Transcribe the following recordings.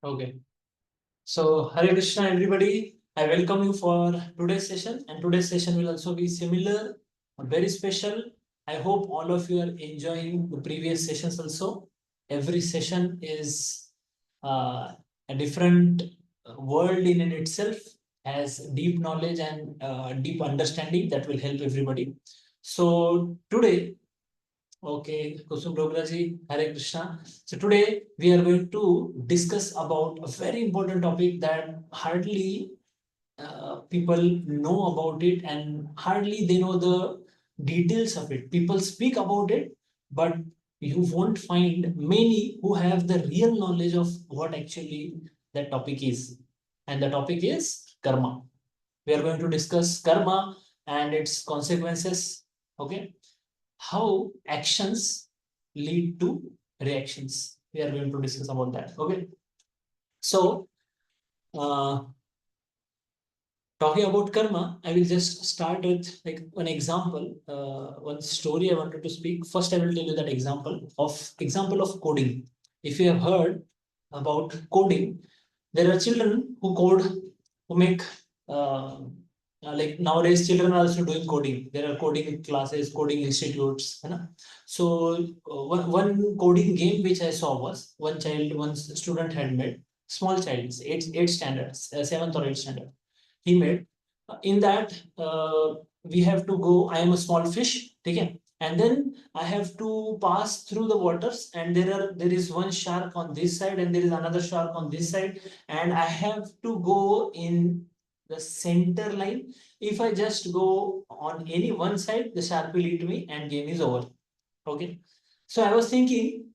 Okay. So, Hare Krishna, everybody. I welcome you for today's session, and today's session will also be similar, very special. I hope all of you are enjoying the previous sessions also. Every session is a different world in itself, has deep knowledge and deep understanding that will help everybody. So, today okay, Kusum Dograji, Hare Krishna. So today we are going to discuss about a very important topic that hardly people know about it and hardly they know the details of it. People speak about it, but you won't find many who have the real knowledge of what actually that topic is. And the topic is karma. We are going to discuss karma and its consequences. Okay, how actions lead to reactions. We are going to discuss about that. Okay. So, uh, talking about karma, I will just start with like one example, one story I wanted to speak. First, I will tell you that example of coding. If you have heard about coding, there are children who code, who make like nowadays children are also doing coding. There are coding classes, coding institutes. You know? So one coding game which I saw was one student had made, small child, eight standards, seventh or eighth standard. He made in that we have to go. I am a small fish, okay, and then I have to pass through the waters, and there is one shark on this side, and there is another shark on this side, and I have to go in the center line. If I just go on any one side, the shark will eat me, and game is over. Okay, so I was thinking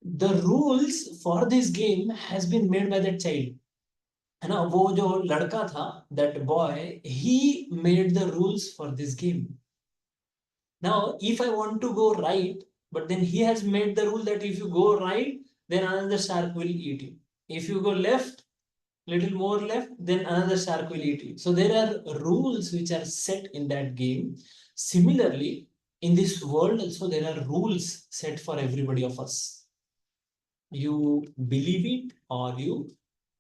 the rules for this game has been made by that child. है ना वो जो लड़का था that boy he made the rules for this game. Now if I want to go right, but then he has made the rule that if you go right, then another shark will eat you. If you go left, little more left, then another shark will eat you. So there are rules which are set in that game. Similarly, in this world also there are rules set for everybody of us. You believe it or you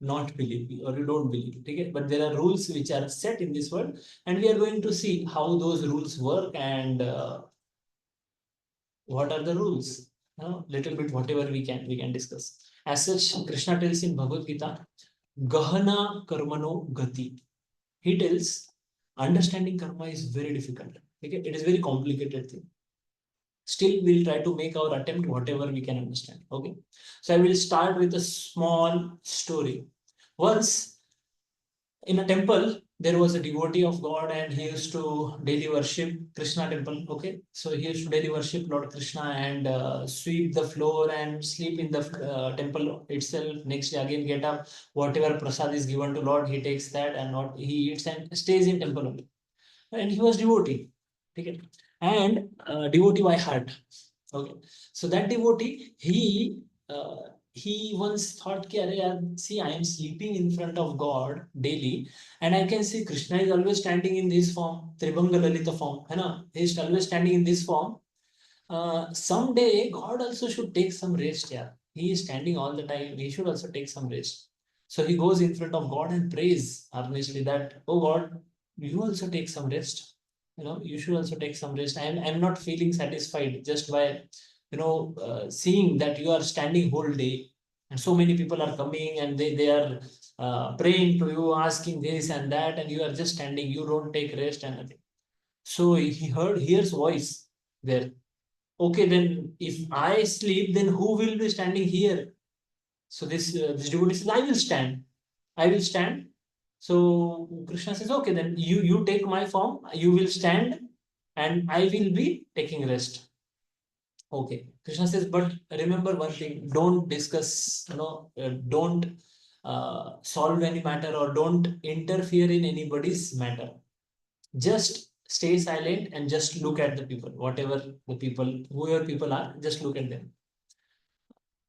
not believe it, or you don't believe it. Okay? But there are rules which are set in this world, and we are going to see how those rules work and what are the rules. Little bit whatever we can discuss. As such, Krishna tells in Bhagavad Gita, Gahana Karmano Gati. He tells understanding karma is very difficult. Okay? It is very complicated thing. Still, we'll try to make our attempt whatever we can understand. Okay. So I will start with a small story. Once in a temple, there was a devotee of God and he used to daily worship Krishna temple. Okay. So he used to daily worship Lord Krishna and sweep the floor and sleep in the temple itself. Next day again get up. Whatever prasad is given to Lord, he takes that and not he eats and stays in temple only. And he was devotee. Okay. And devotee by heart. Okay. So that devotee, he once thought, ki, Arey, yaar, see, I am sleeping in front of God daily, and I can see Krishna is always standing in this form, Tribhanga Lalita form. Hai na? He is always standing in this form. Someday, God also should take some rest. Yeah. He is standing all the time. He should also take some rest. So he goes in front of God and prays earnestly that, oh God, you also take some rest. You should also take some rest. I'm not feeling satisfied just by seeing that you are standing whole day and so many people are coming and they are praying to you, asking this and that, and you are just standing, you don't take rest and nothing. So he hears voice there. Okay, then if I sleep, then who will be standing here? So this devotee says, I will stand. I will stand. So Krishna says, okay, then you take my form, you will stand, and I will be taking rest. Okay. Krishna says, but remember one thing, don't discuss, don't solve any matter or don't interfere in anybody's matter. Just stay silent and just look at the people, whoever people are, just look at them.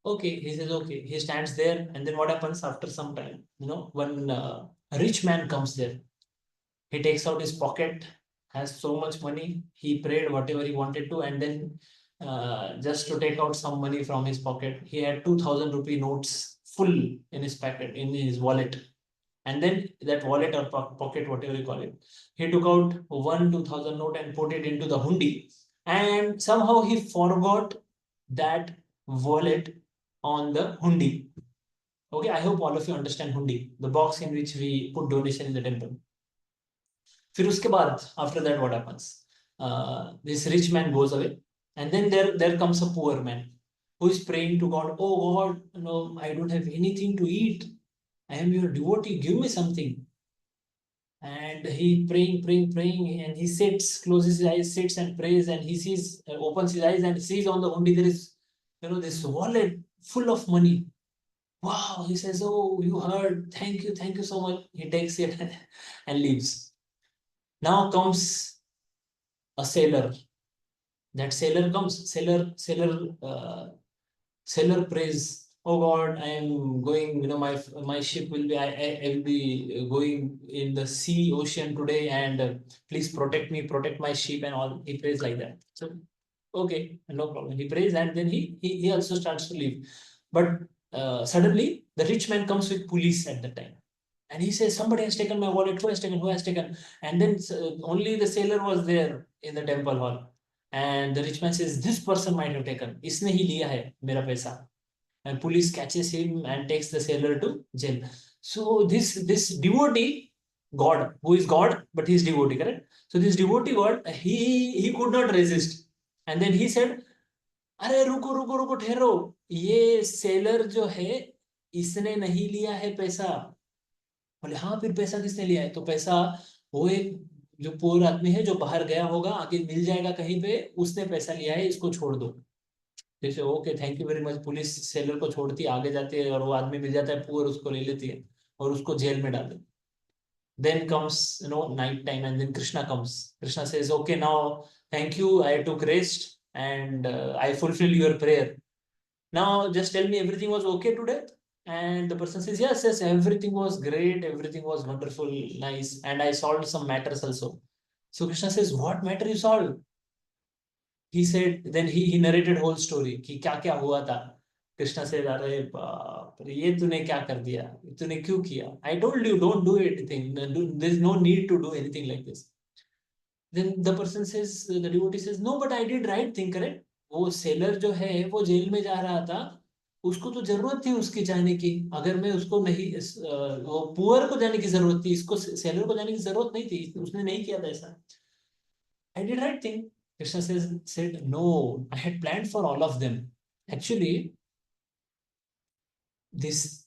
Okay, he says, okay. He stands there, and then what happens after some time? When a rich man comes there, he takes out his pocket, has so much money. He prayed whatever he wanted to, and then just to take out some money from his pocket. He had 2,000 rupee notes full in his packet, in his wallet. And then that wallet or pocket, whatever you call it, he took out one 2,000 note and put it into the hundi. And somehow he forgot that wallet on the hundi. Okay, I hope all of you understand hundi, the box in which we put donation in the temple. फिर उसके बाद after that what happens? This rich man goes away, and then there comes a poor man who is praying to God. Oh God, no, I don't have anything to eat. I am your devotee. Give me something. And he praying, and he sits, closes his eyes, sits and prays, and he sees, opens his eyes and sees on the hundi there is, this wallet full of money. Wow, he says, oh, you heard. Thank you so much. He takes it and leaves. Now comes a sailor. That sailor comes, sailor prays, oh God, I am going, my ship will be, I will be going in the sea, ocean today, and please protect me, protect my ship and all. He prays like that. So, okay, no problem. He prays, and then he also starts to leave. But suddenly, the rich man comes with police at that time. And he says, somebody has taken my wallet. Who has taken? Who has taken? And then only the sailor was there in the temple hall. And the rich man says, this person might have taken. इसने ही लिया है मेरा पैसा. And police catches him and takes the sailor to jail. So this devotee, God, who is God, but he is devotee, correct? So this devotee God, he could not resist. And then he said, अरे रुको रुको रुको ठहरो, ये seller जो है इसने नहीं लिया है पैसा. बोले हाँ, फिर पैसा किसने लिया है? तो पैसा वो एक जो पुअर आदमी है जो बाहर गया होगा, आगे मिल जाएगा कहीं पे, उसने पैसा लिया है, इसको छोड़ दो. जैसे okay, thank you very much. Police seller को छोड़ती है, आगे जाती है, और वो आदमी मिल जाता है, पुअर उसको ले लेती है और उसको जेल में डाल देती. Then comes, night time, and then Krishna comes. Krishna says, okay, now thank you, I took rest, and I fulfilled your prayer. Now just tell me, everything was okay today? And the person says, yes, everything was great, everything was wonderful, nice, and I solved some matters also. So Krishna says, what matter you solved? He said, then he narrated whole story कि क्या क्या हुआ था. कृष्णा से, अरे बाप रे, ये तूने क्या कर दिया, तूने क्यों किया? I told you don't do anything, there's no need to do anything like this. Then the person says, the devotee says, no, but I did right thing, correct? वो सेलर जो है वो जेल में जा रहा था, उसको तो जरूरत थी उसकी जाने की. अगर मैं उसको नहीं, वो पुअर को जाने की जरूरत थी, इसको सेलर को जाने की जरूरत नहीं थी, उसने नहीं किया था ऐसा. I did right thing. Krishna said, no, I had planned for all of them. Actually, this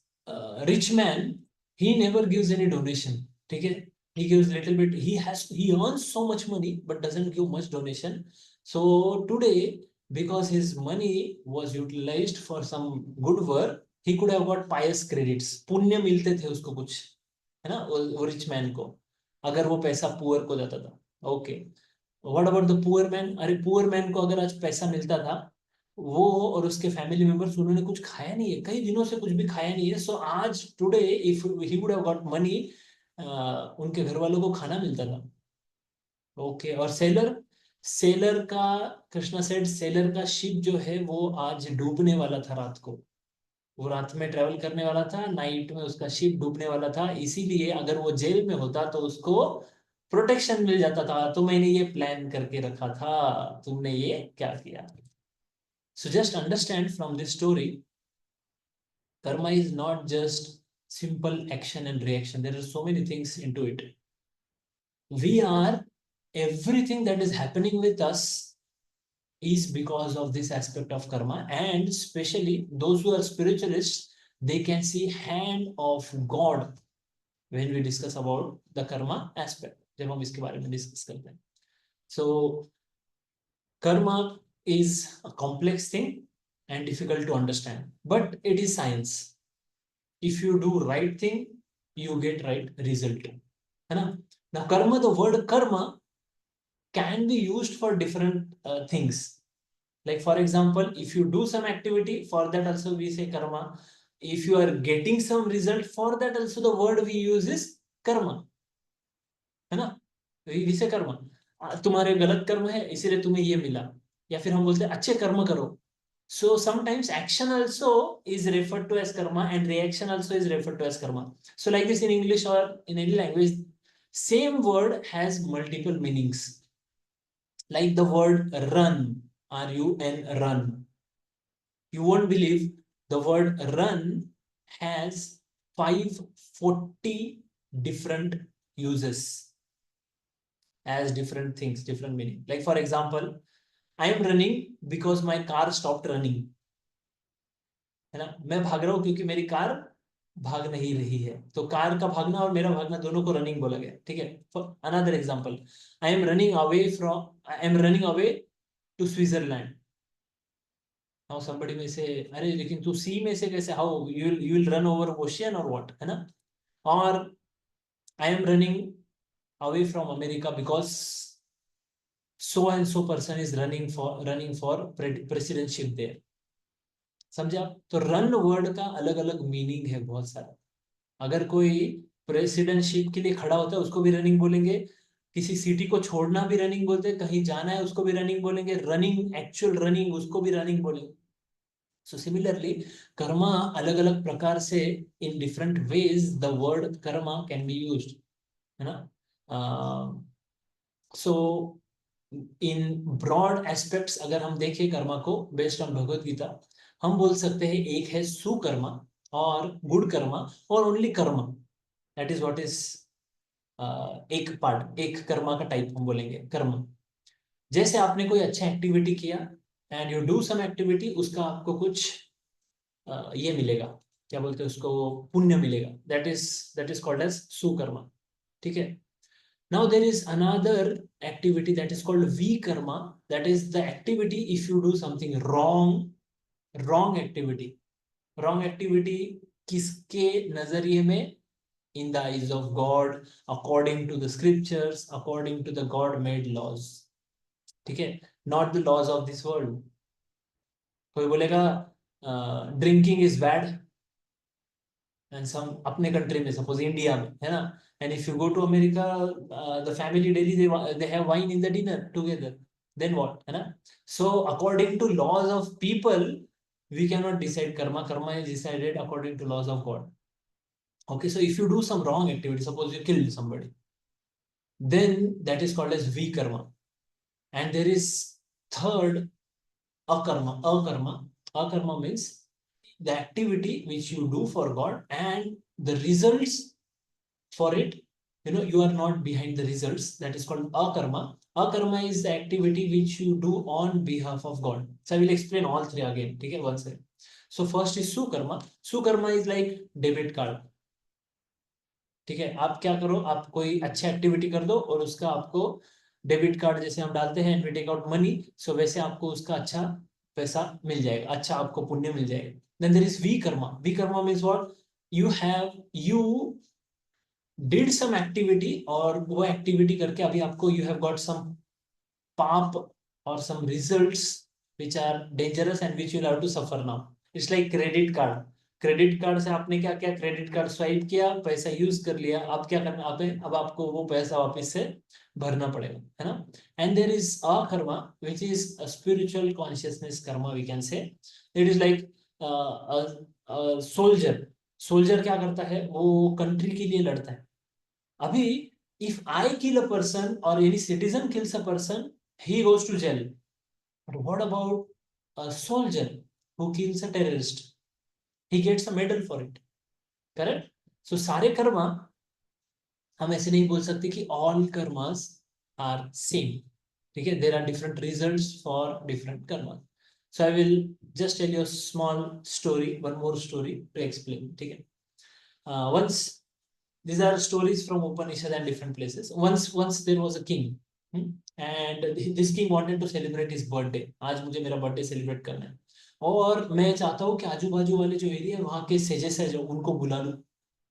rich man, he never gives any donation. Okay? He gives little bit. He earns so much money, but doesn't give much donation. So today, because his money was utilized for some good work, he could have got pious credits. पुण्य मिलते थे उसको कुछ, है ना, वो rich man को, अगर वो पैसा पुअर को जाता था. Okay, what about the poor man? अरे पुअर मैन को अगर आज पैसा मिलता था, वो और उसके फैमिली मेंबर्स, उन्होंने कुछ खाया नहीं है, कई दिनों से कुछ भी खाया नहीं है. सो आज today if he would have got money, उनके घर वालों को खाना मिलता था. ओके, और सेलर, सेलर का, कृष्णा सेड, सेलर का शिप जो है वो आज डूबने वाला था रात को. वो रात में ट्रेवल करने वाला था, नाइट में उसका शिप डूबने वाला था. इसीलिए अगर वो जेल में होता तो उसको प्रोटेक्शन मिल जाता था. तो मैंने ये प्लान करके रखा था, तुमने ये क्या किया? So just understand from this story, karma is not just simple action and reaction. There are so many things into it. We are, everything that is happening with us is because of this aspect of karma, and especially those who are spiritualists, they can see hand of God when we discuss about the karma aspect. जब हम इसके बारे में discuss करते हैं. So karma is a complex thing and difficult to understand, but it is science. If you do right thing, you get right result. Now karma, the word karma can be used for different things. Like for example, if you do some activity, for that also we say karma. If you are getting some result, for that also the word we use is karma. है ना? We say karma. तुम्हारे गलत कर्म है इसीलिए तुम्हें ये मिला. या फिर हम बोलते हैं अच्छे कर्म करो. So sometimes action also is referred to as karma and reaction also is referred to as karma. So like this in English or in any language, same word has multiple meanings. Like the word run, R-U-N, run. You won't believe the word run has 540 different uses as different things, different meaning. Like for example, I am running because my car stopped running. है ना, मैं भाग रहा हूं क्योंकि मेरी car भाग नहीं रही है. तो कार का भागना और मेरा भागना दोनों को रनिंग बोला गया. ठीक है. Another example, I am running away to Switzerland. Now somebody में से, अरे लेकिन तू सी में से कैसे, how you will run over ocean और व्हाट, है ना. और I am running away from America because so and so person is running for presidentship there. समझे आप. तो रन वर्ड का अलग अलग मीनिंग है बहुत सारा. अगर कोई प्रेसिडेंटशिप के लिए खड़ा होता है उसको भी रनिंग बोलेंगे. किसी सिटी को छोड़ना भी रनिंग बोलते हैं. कहीं जाना है उसको भी रनिंग बोलेंगे. रनिंग, एक्चुअल रनिंग, उसको भी रनिंग बोलेंगे. सो सिमिलरली कर्मा अलग अलग प्रकार से, in different ways the word Karma can be used, है ना. सो इन ब्रॉड एस्पेक्ट्स अगर हम देखें कर्मा को बेस्ड ऑन भगवत गीता, हम बोल सकते हैं एक है सुकर्मा और गुड कर्मा और only Karma. That is what is एक पार्ट, एक कर्मा का टाइप हम बोलेंगे कर्म. जैसे आपने कोई अच्छा एक्टिविटी किया and you do some activity, उसका आपको कुछ ये मिलेगा, क्या बोलते हैं उसको, पुण्य मिलेगा. दैट इज कॉल्ड एज सुकर्मा. ठीक है. Now there is another activity that is called vikarma. That is the activity if you do something wrong. Wrong activity. Wrong activity किसके नजरिए में? In the eyes of God, according to the scriptures, according to the God made laws. ठीक है. Not the laws of this world. कोई बोलेगा drinking is bad and some अपने country में, suppose India में, है ना. And if you go to America, the family daily they have wine in the dinner together, then what, है ना. So according to laws of people we can not decide karma. Karma is decided according to laws of god. Okay, so if you do some wrong activity, suppose you killed somebody, then that is called as vikarma. And there is third, akarma. Akarma means the activity which you do for God and the results for it, you are not behind the results. That is called akarma. Akarma is the activity which you do on behalf of God. So I will explain all three again. Okay, one second. So first is sukarma. Sukarma is like debit card. ठीक है. आप क्या करो, आप कोई अच्छा activity कर दो और उसका आपको डेबिट कार्ड जैसे हम डालते हैं वी टेक आउट मनी, सो वैसे आपको उसका अच्छा पैसा मिल जाएगा, अच्छा आपको पुण्य मिल जाएगा. देन देयर इज विकर्मा. विकर्मा means what, you did some activity और वो एक्टिविटी करके अभी आपको यू हैव गॉट सम पाप और सम results which are dangerous and which you will have to suffer now. It's like credit card. Credit card से आपने क्या किया, क्रेडिट कार्ड स्वाइप किया, पैसा यूज कर लिया, अब क्या करना आप है, अब आपको वो पैसा वापस से भरना पड़ेगा, है ना. And there is a karma which is a spiritual consciousness karma we can say. It is like soldier. Soldier क्या करता है, वो कंट्री के लिए लड़ता है. अभी if I kill a person और any citizen kills a person, he goes to jail. But what about a soldier who kills a terrorist? He gets a medal for it. Correct? So सारे कर्मा हम ऐसे नहीं बोल सकते कि all karmas are same. ठीक है. There are different results for different Karma. So I will just tell you a small story, one more story to explain. ठीक है. Once, these are stories from Upanishad and different places. Once there was a king. And this king wanted to celebrate his birthday. आज मुझे मेरा birthday celebrate करना है और मैं चाहता हूँ कि आजू बाजू वाले जो एरिया है वहाँ के सेजेस है जो, उनको बुला लूं,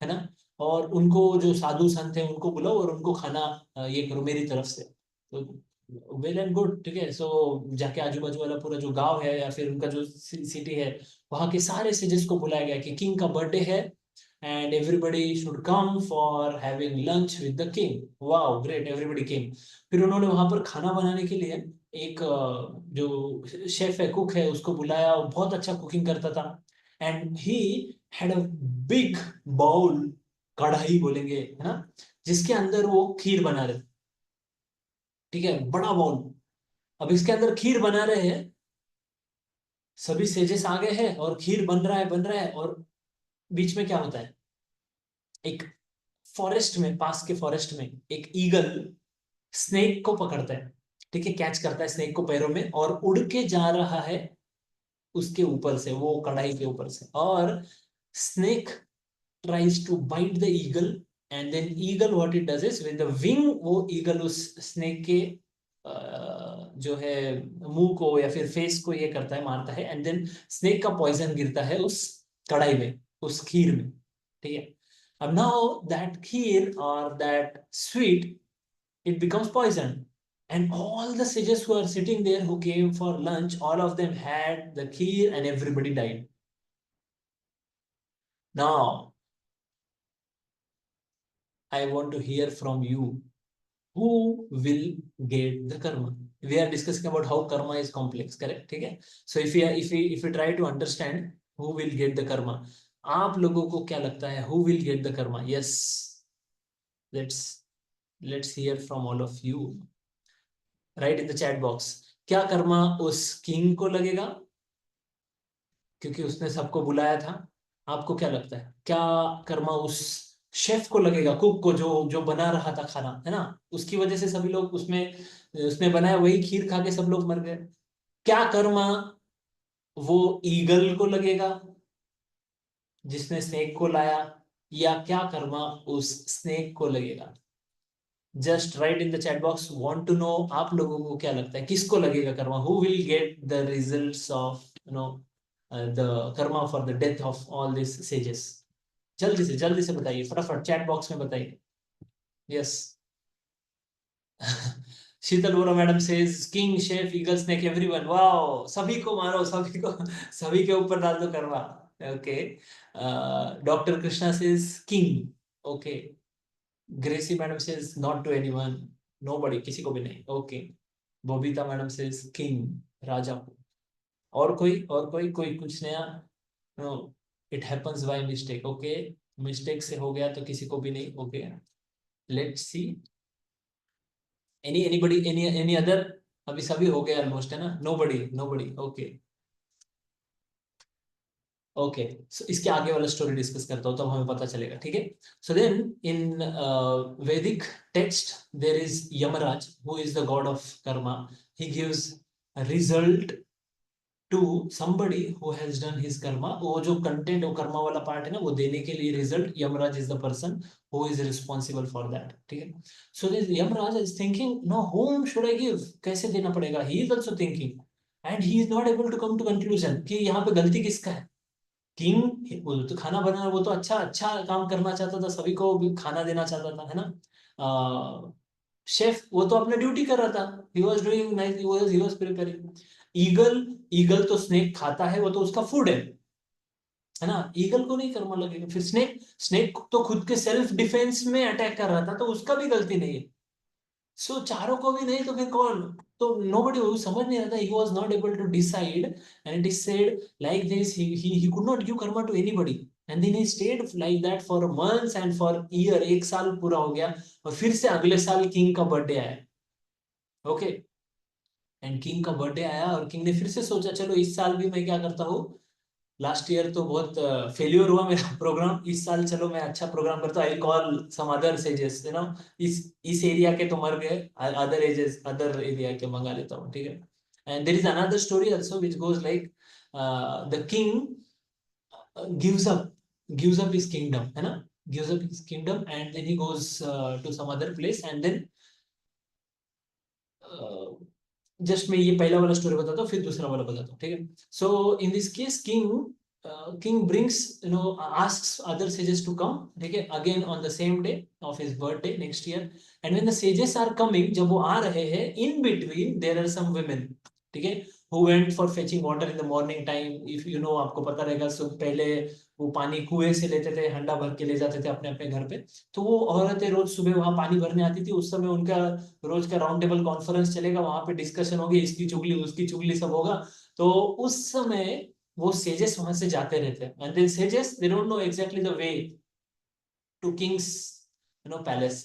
है ना. और उनको जो साधु संत है उनको बुलाओ और उनको खाना ये करो मेरी तरफ से. तो वेल एंड गुड. ठीक है. सो जाके आजू बाजू वाला पूरा जो गांव है या फिर उनका जो सिटी है वहाँ के सारे सेजेस को बुलाया गया कि किंग का बर्थडे है and everybody should come for having lunch with the king. Wow, great, everybody came. फिर उन्होंने वहां पर खाना बनाने के लिए एक जो शेफ है, कुक है, उसको बुलाया, वो बहुत अच्छा कुकिंग करता था, and he had a big bowl, कढ़ाई बोलेंगे है ना, जिसके अंदर वो खीर बना रहे थे। ठीक है, बड़ा बाउल। अब इसके अंदर खीर बना रहे हैं, सभी सेजेस आ गए हैं और खीर बन रहा है, बन रहा है, और बीच में क्या होता है, एक फॉरेस्ट में, पास के फॉरेस्ट में एक ईगल स्नेक को पकड़ता है। ठीक है, कैच करता है स्नेक को पैरों में और उड़ के जा रहा है उसके ऊपर से, वो कढ़ाई के ऊपर से, और snake tries to bite the eagle, and then eagle what it does is with the wing, वो ईगल उस स्नेक के जो है मुंह को या फिर फेस को ये करता है, मारता है, एंड देन स्नेक का पॉइजन गिरता है उस कढ़ाई में, उस खीर में। ठीक है, अब नाउ दैट खीर और that sweet, it becomes poison, and all the sages who are sitting there who came for lunch, all of them had the kheer and everybody died. Now I want to hear from you, who will get the karma. We are discussing about how karma is complex, correct? ठीक है, so if we try to understand who will get the karma, आप लोगों को क्या लगता है, who will get the karma? Yes, let's hear from all of you. Write in the chat box. क्या कर्मा उस किंग को लगेगा क्योंकि उसने सबको बुलाया था? आपको क्या लगता है, क्या कर्मा उस शेफ को लगेगा, कुक को, जो जो बना रहा था खाना, है ना, उसकी वजह से सभी लोग उसमें, उसने बनाया वही खीर खा के सब लोग मर गए? क्या कर्मा वो ईगल को लगेगा जिसने स्नेक को लाया, या क्या कर्मा उस स्नेक को लगेगा? Just right in the chat box, want to know, आप लोगों को क्या लगता है किसको लगेगा कर्मा, who will get the results of the karma for the death of all this sages? जल्दी से बताइए, फटाफट चैट बॉक्स में बताइए। Yes. Sheetal Bora madam says king, chef, eagle, snake, everyone, wow, सभी को मारो, सभी को, सभी के ऊपर डाल दो कर्मा। Okay, doctor Krishna says king. Okay, Gracie madam says not to anyone, nobody, किसी को भी नहीं। Okay, Babita madam says king, राजा को। और कोई कुछ नया? No, it happens by mistake. Okay, mistake से हो गया तो किसी को भी नहीं। Okay, let's see, anybody, any other? अभी सभी हो गए ऑलमोस्ट, है ना, नोबडी। ओके, ओके, सो इसके आगे वाला स्टोरी डिस्कस करता हूँ तब हमें पता चलेगा। ठीक है, सो then in Vedic text there is Yamraj, who is the god of karma. He gives result to somebody who has done his karma। वो जो कंटेंट, वो कर्मा वाला पार्ट है ना, वो देने के लिए result, Yamraj is the person who is responsible for that. ठीक है, so this Yamraj is thinking, no, whom should I give, कैसे देना पड़ेगा, he is also thinking, and he is not able to come to conclusion कि यहाँ पे गलती किसका है। किंग वो तो खाना बना, वो तो अच्छा अच्छा काम करना चाहता था, सभी को भी खाना देना चाहता था, है ना। शेफ वो तो अपने ड्यूटी कर रहा था, he was doing nice, he was preparing. Eagle, eagle तो स्नेक खाता है, वो तो उसका फूड है ना, ईगल को नहीं कर्मा लगेगा। फिर स्नेक, स्नेक तो खुद के सेल्फ डिफेंस में अटैक कर रहा था, तो उसका भी गलती नहीं है। सो चारों को भी नहीं तो फिर कौन? तो नोबडी, वो समझ नहीं रहा था, he was not able to decide, and it is said like this, he could not give karma to anybody, and then he stayed like that for months and for year, एक साल पूरा हो गया, और फिर से अगले साल किंग का बर्थडे आया। ओके, एंड किंग का बर्थडे आया और किंग ने फिर से सोचा, चलो इस साल भी मैं क्या करता हूँ, लास्ट ईयर तो बहुत फेल्योर हुआ मेरा प्रोग्राम, इस साल चलो मैं अच्छा प्रोग्राम करता हूँ, I call some other sages, इस एरिया के तो मर गए, अदर एजेस, अदर एरिया के मंगा लेता हूँ। ठीक है, and there is another story also which goes like, the king gives up his kingdom, है ना, gives up his kingdom, and then he goes to some other place, and then just मैं ये पहला वाला स्टोरी बताता हूँ, फिर दूसरा वाला बताता हूँ। ठीक है, so in this case king brings, asks other sages to come, ठीक है, again on the same day of his birthday next year, and when the sages are coming, जब वो आ रहे हैं, in between there are some women, ठीक है, who went for fetching water in the morning time. If you know, आपको पता रहेगा, सो पहले वो पानी कुएं से लेते थे, हंडा भर के ले जाते थे अपने अपने घर पे। तो वो औरतें रोज सुबह वहां पानी भरने आती थी। उस समय उनका रोज का राउंड टेबल कॉन्फ्रेंस चलेगा, वहां पे डिस्कशन होगी, इसकी चुगली उसकी चुगली सब होगा। तो उस समय वो सेजेस वहां से जाते रहते हैं, and then sages they don't know exactly the way to king's palace.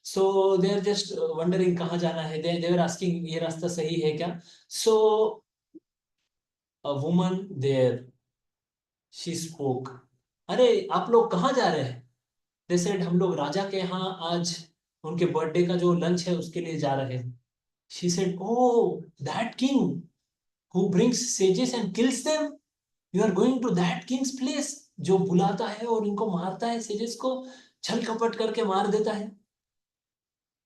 So they are just wandering कहाँ जाना है, दे आर आस्किंग ये रास्ता सही है क्या। So a woman there, she spoke, अरे आप लोग कहाँ जा रहे हैं। दे सेड हम लोग राजा के यहाँ आज उनके बर्थडे का जो लंच है उसके लिए जा रहे हैं। She said oh that king who brings sages and kills them, you are going to that king's place, जो बुलाता है और इनको मारता है, सेजेस को छल कपट करके मार देता है।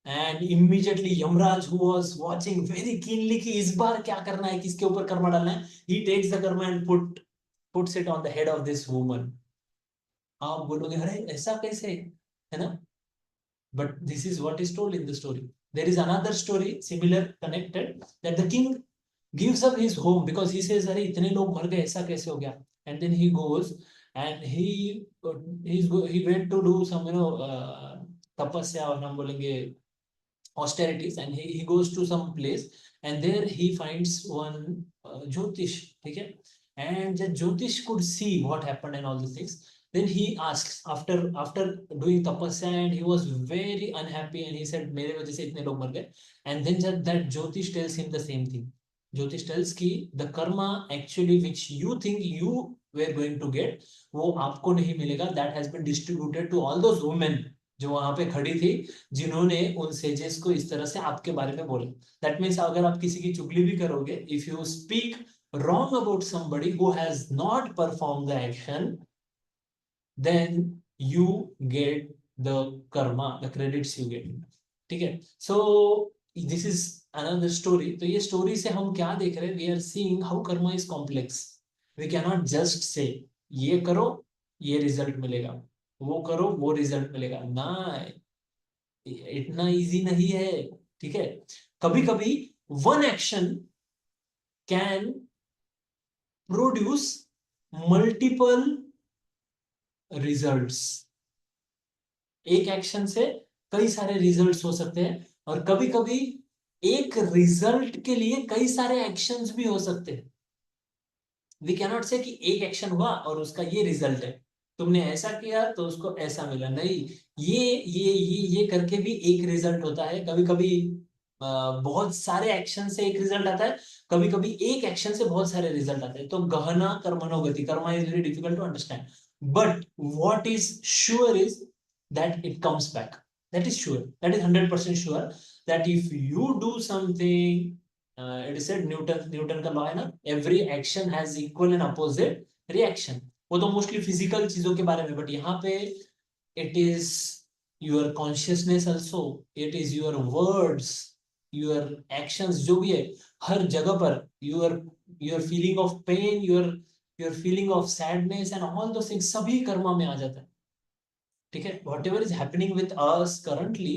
And immediately Yamraj who was watching very keenly कि इस बार क्या करना है, किसके ऊपर कर्मा डालना है, he takes the karma and puts it on the head of this woman. आप बोलोगे अरे ऐसा कैसे, है ना, but this is what is told in the story. There is another story similar connected, that the king gives up his home because he says अरे इतने लोग मर गए, ऐसा कैसे हो गया। and then he goes and he went to do some तपस्या, और हम बोलेंगे austerities, and he goes to some place, and there he finds one Jyotish, ठीक है, and the Jyotish could see what happened and all these things. Then he asks after doing tapasya, and he was very unhappy, and he said मेरे वजह से इतने लोग मर गए। and then that Jyotish tells him the same thing. Jyotish tells कि the karma actually which you think you were going to get, वो आपको नहीं मिलेगा, that has been distributed to all those women जो वहां पे खड़ी थी, जिन्होंने उन सेजेस को इस तरह से आपके बारे में बोला। दैट मीन्स अगर आप किसी की चुगली भी करोगे, if you speak wrong about somebody who has not performed the action, then you get the karma, the credits you get। ठीक है, so this is another story। तो ये स्टोरी से हम क्या देख रहे हैं, we are seeing how karma is complex। we cannot just say ये करो ये रिजल्ट मिलेगा, वो करो वो रिजल्ट मिलेगा ना, इतना इजी नहीं है। ठीक है, कभी कभी one action can produce multiple results. एक एक्शन से कई सारे रिजल्ट्स हो सकते हैं, और कभी कभी एक रिजल्ट के लिए कई सारे एक्शंस भी हो सकते हैं। वी कैनॉट से कि एक एक्शन हुआ और उसका ये रिजल्ट है, तुमने ऐसा किया तो उसको ऐसा मिला, नहीं, ये करके भी एक रिजल्ट होता है। कभी कभी बहुत सारे एक्शन से एक रिजल्ट आता है, कभी कभी एक एक्शन से बहुत सारे रिजल्ट आते हैं। तो गहना कर्मणोगति, karma is very difficult to understand, but what is sure is that it comes back. That is sure, that is 100% sure, that if you do something, it is said, Newton का law है ना, every action has equal and opposite reaction. वो तो mostly physical चीजों के बारे में, but यहाँ पे it is your consciousness also, it is your words, your actions, जो भी है हर जगह पर, your feeling of pain, your feeling of sadness and all those things सभी कर्मा में आ जाता है। ठीक है, whatever is happening with us currently,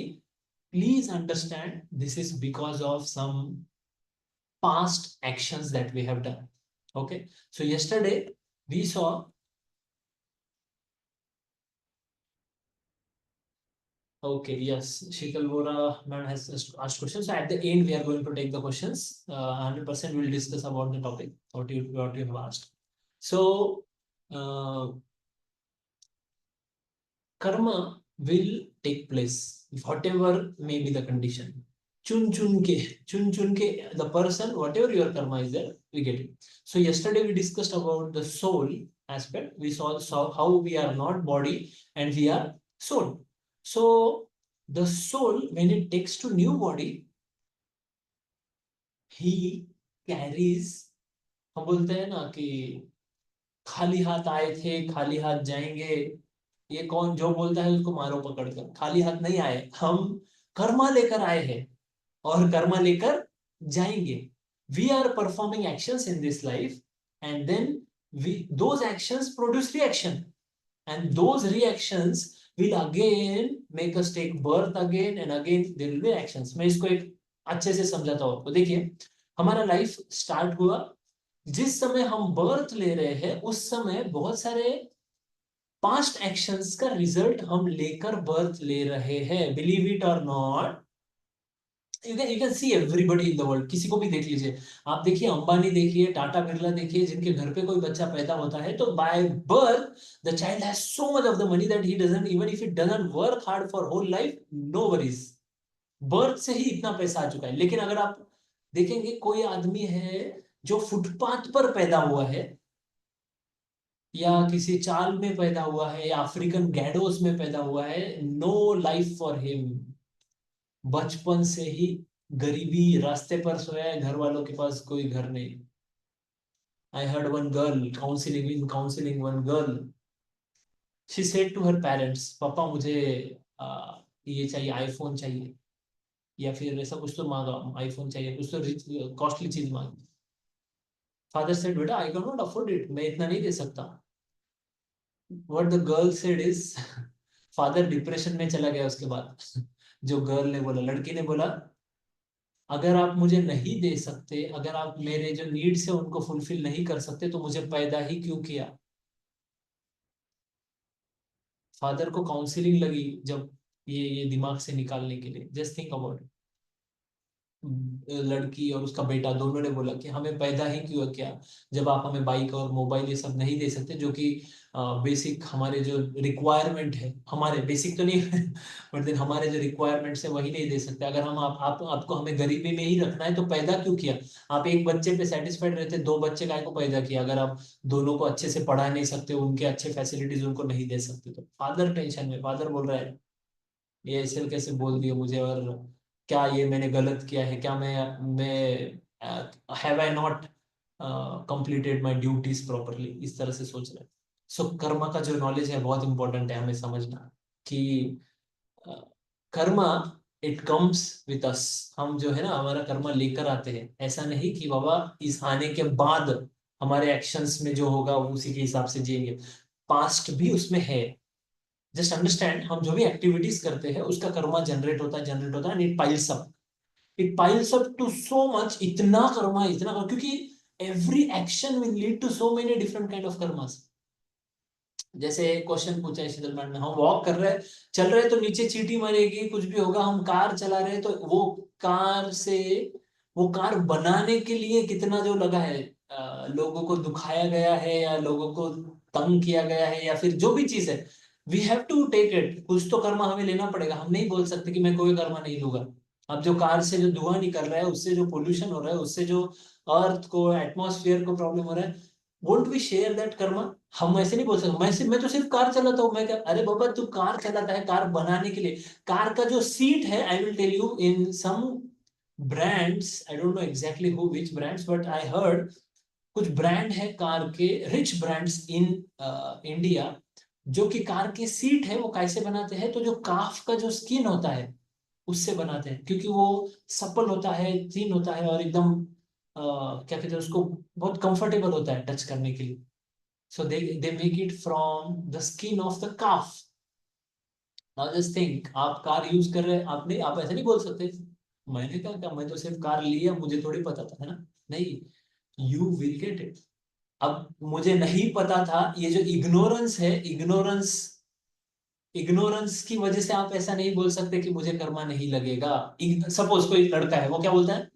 please understand this is because of some past actions that we have done। okay, so yesterday we saw, okay, yes, Shikal Vora man has asked questions, so at the end we are going to take the questions, 100% we will discuss about the topic what you have asked। so uh, karma will take place whatever may be the condition। चुन चुन के the person, whatever your karma is there, we get it। so yesterday we discussed about the soul aspect, we saw how we are not body and we are soul। so the soul when it takes to new body, he carries, हम बोलते हैं ना कि खाली हाथ आए थे खाली हाथ जाएंगे, ये कौन जो बोलता है उसको मारो पकड़कर, खाली हाथ नहीं आए हम, कर्मा लेकर आए हैं और कर्मा लेकर जाएंगे। We are performing actions in this life, and then we those actions produce reaction, and those reactions will again make us take birth again and again there will be actions। मैं इसको एक अच्छे से समझाता हूँ आपको, देखिए हमारा लाइफ स्टार्ट हुआ, जिस समय हम बर्थ ले रहे हैं उस समय बहुत सारे पास्ट एक्शंस का रिजल्ट हम लेकर बर्थ ले रहे हैं, बिलीव इट और not. You can see everybody in the world, किसी को भी देख लीजिए। आप देखिए अंबानी देखिए, टाटा बिरला देखिए, जिनके घर पे कोई बच्चा पैदा होता है तो by birth the child has so much of the money that he doesn't, even if it doesn't work hard for whole life, no worries, birth से ही इतना पैसा आ चुका है। लेकिन अगर आप देखेंगे कोई आदमी है जो फुटपाथ पर पैदा हुआ है, या किसी चाल में पैदा हुआ है, या अफ्रीकन गैडोस में पैदा हुआ है, नो लाइफ फॉर हिम, बचपन से ही गरीबी, रास्ते पर सोया है, घर वालों के पास कोई घर नहीं। I heard one girl counselling one girl, she said to her parents, पापा मुझे ये चाहिए, आईफोन चाहिए, या फिर ऐसा कुछ तो मांगा, आईफोन चाहिए, कुछ तो कॉस्टली चीज मांगी। फादर सेड, बेटा आई कैन नॉट अफोर्ड इट, मैं इतना नहीं दे सकता। What the girl said is, father depression में चला गया उसके बाद। जो गर्ल ने बोला, लड़की ने बोला, अगर आप मुझे नहीं दे सकते, अगर आप मेरे जो नीड्स है उनको फुलफिल नहीं कर सकते, तो मुझे पैदा ही क्यों किया। फादर को काउंसलिंग लगी जब ये दिमाग से निकालने के लिए। जस्ट थिंक अबाउट, लड़की और उसका बेटा दोनों ने बोला कि हमें पैदा ही क्यों किया, जब आप हमें बाइक और मोबाइल ये सब नहीं दे सकते, जो कि बेसिक हमारे जो रिक्वायरमेंट है, हमारे बेसिक तो नहीं बट देन हमारे जो रिक्वायरमेंट्स है वही नहीं दे सकते। अगर हम आपको हमें गरीबी में ही रखना है तो पैदा क्यों किया। आप एक बच्चे पे सेटिस्फाइड रहते, दो बच्चे काय को पैदा किया, अगर आप दोनों को अच्छे से पढ़ा नहीं सकते, उनके अच्छे फैसिलिटीज उनको नहीं दे सकते। तो फादर टेंशन में, फादर बोल रहा है ये ऐसे कैसे बोल दिया मुझे, और क्या ये मैंने गलत किया है, क्या मैं have I not completed my duties properly, इस तरह से सोच रहे हैं। सो कर्मा का जो नॉलेज है बहुत इंपॉर्टेंट है हमें समझना, कि Karma it comes with us, हम जो है ना हमारा कर्मा लेकर आते हैं। ऐसा नहीं कि बाबा इस आने के बाद हमारे एक्शंस में जो होगा वो उसी के हिसाब से जिएंगे, पास्ट भी उसमें है। जस्ट अंडरस्टैंड, हम जो भी एक्टिविटीज करते हैं उसका कर्मा जनरेट होता है and it piles up to so much, इतना कर्मा, इतना कर्मा, क्योंकि every action will lead to so many different kind of karmas. जैसे क्वेश्चन पूछा है शीतल मैडम ने, हम वॉक कर रहे हैं, चल रहे हैं तो नीचे चींटी मरेगी, कुछ भी होगा। हम कार चला रहे हैं तो वो कार से, वो कार बनाने के लिए कितना जो लगा है, लोगों को दुखाया गया है, या लोगों को तंग किया गया है, या फिर जो भी चीज है, we have to take it, कुछ तो कर्मा हमें लेना पड़ेगा। हम नहीं बोल सकते कि मैं कोई कर्मा नहीं लूंगा। अब जो कार से जो धुआं निकल रहा है, उससे जो पोल्यूशन हो रहा है, उससे जो अर्थ को, एटमॉस्फेयर को प्रॉब्लम हो रहा है, won't we share that karma. हम ऐसे नहीं बोल सकते, मैं तो सिर्फ कार चलाता हूँ, मैं क्या, अरे बाबा तू कार चलाता है कार बनाने के लिए, कार का जो सीट है, I will tell you, in some brands, I don't know exactly who which brands, but I heard कुछ ब्रांड है कार के, रिच ब्रांड्स इन इंडिया, जो कि कार की सीट है वो कैसे बनाते हैं, तो जो काफ का जो स्किन होता है उससे बनाते हैं, क्योंकि वो सप्पल होता है, थीन होता है, और एकदम क्या कहते हैं उसको, बहुत कंफर्टेबल होता है टच करने के लिए। So they make it from the skin of the calf. Now just think, आप कार यूज कर रहे हैं, आपने, आप ऐसे नहीं बोल सकते मैंने क्या, मैं तो सिर्फ कार लिया, मुझे थोड़ी पता था, है ना। नहीं, यू विल गेट इट। अब मुझे नहीं पता था, ये जो इग्नोरेंस है, इग्नोरेंस की वजह से आप ऐसा नहीं बोल सकते कि मुझे कर्मा नहीं लगेगा। सपोज कोई लड़का है, वो क्या बोलता है,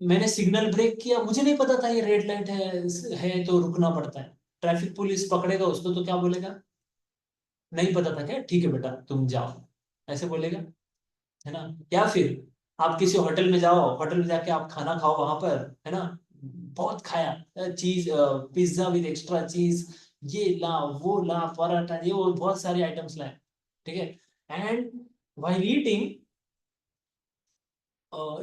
मैंने सिग्नल ब्रेक किया, मुझे नहीं पता था ये रेड लाइट है तो रुकना पड़ता है, ट्रैफिक पुलिस पकड़ेगा उसको तो क्या बोलेगा, नहीं पता था क्या, ठीक है बेटा तुम जाओ, ऐसे बोलेगा, है ना। या फिर आप किसी होटल में जाओ, होटल में जाके आप खाना खाओ वहां पर, है ना, बहुत खाया चीज, पिज्जा विद एक्स्ट्रा चीज, ये ला वो ला, पराठा, ये वो बहुत सारे आइटम्स लाए, ठीक है, and while eating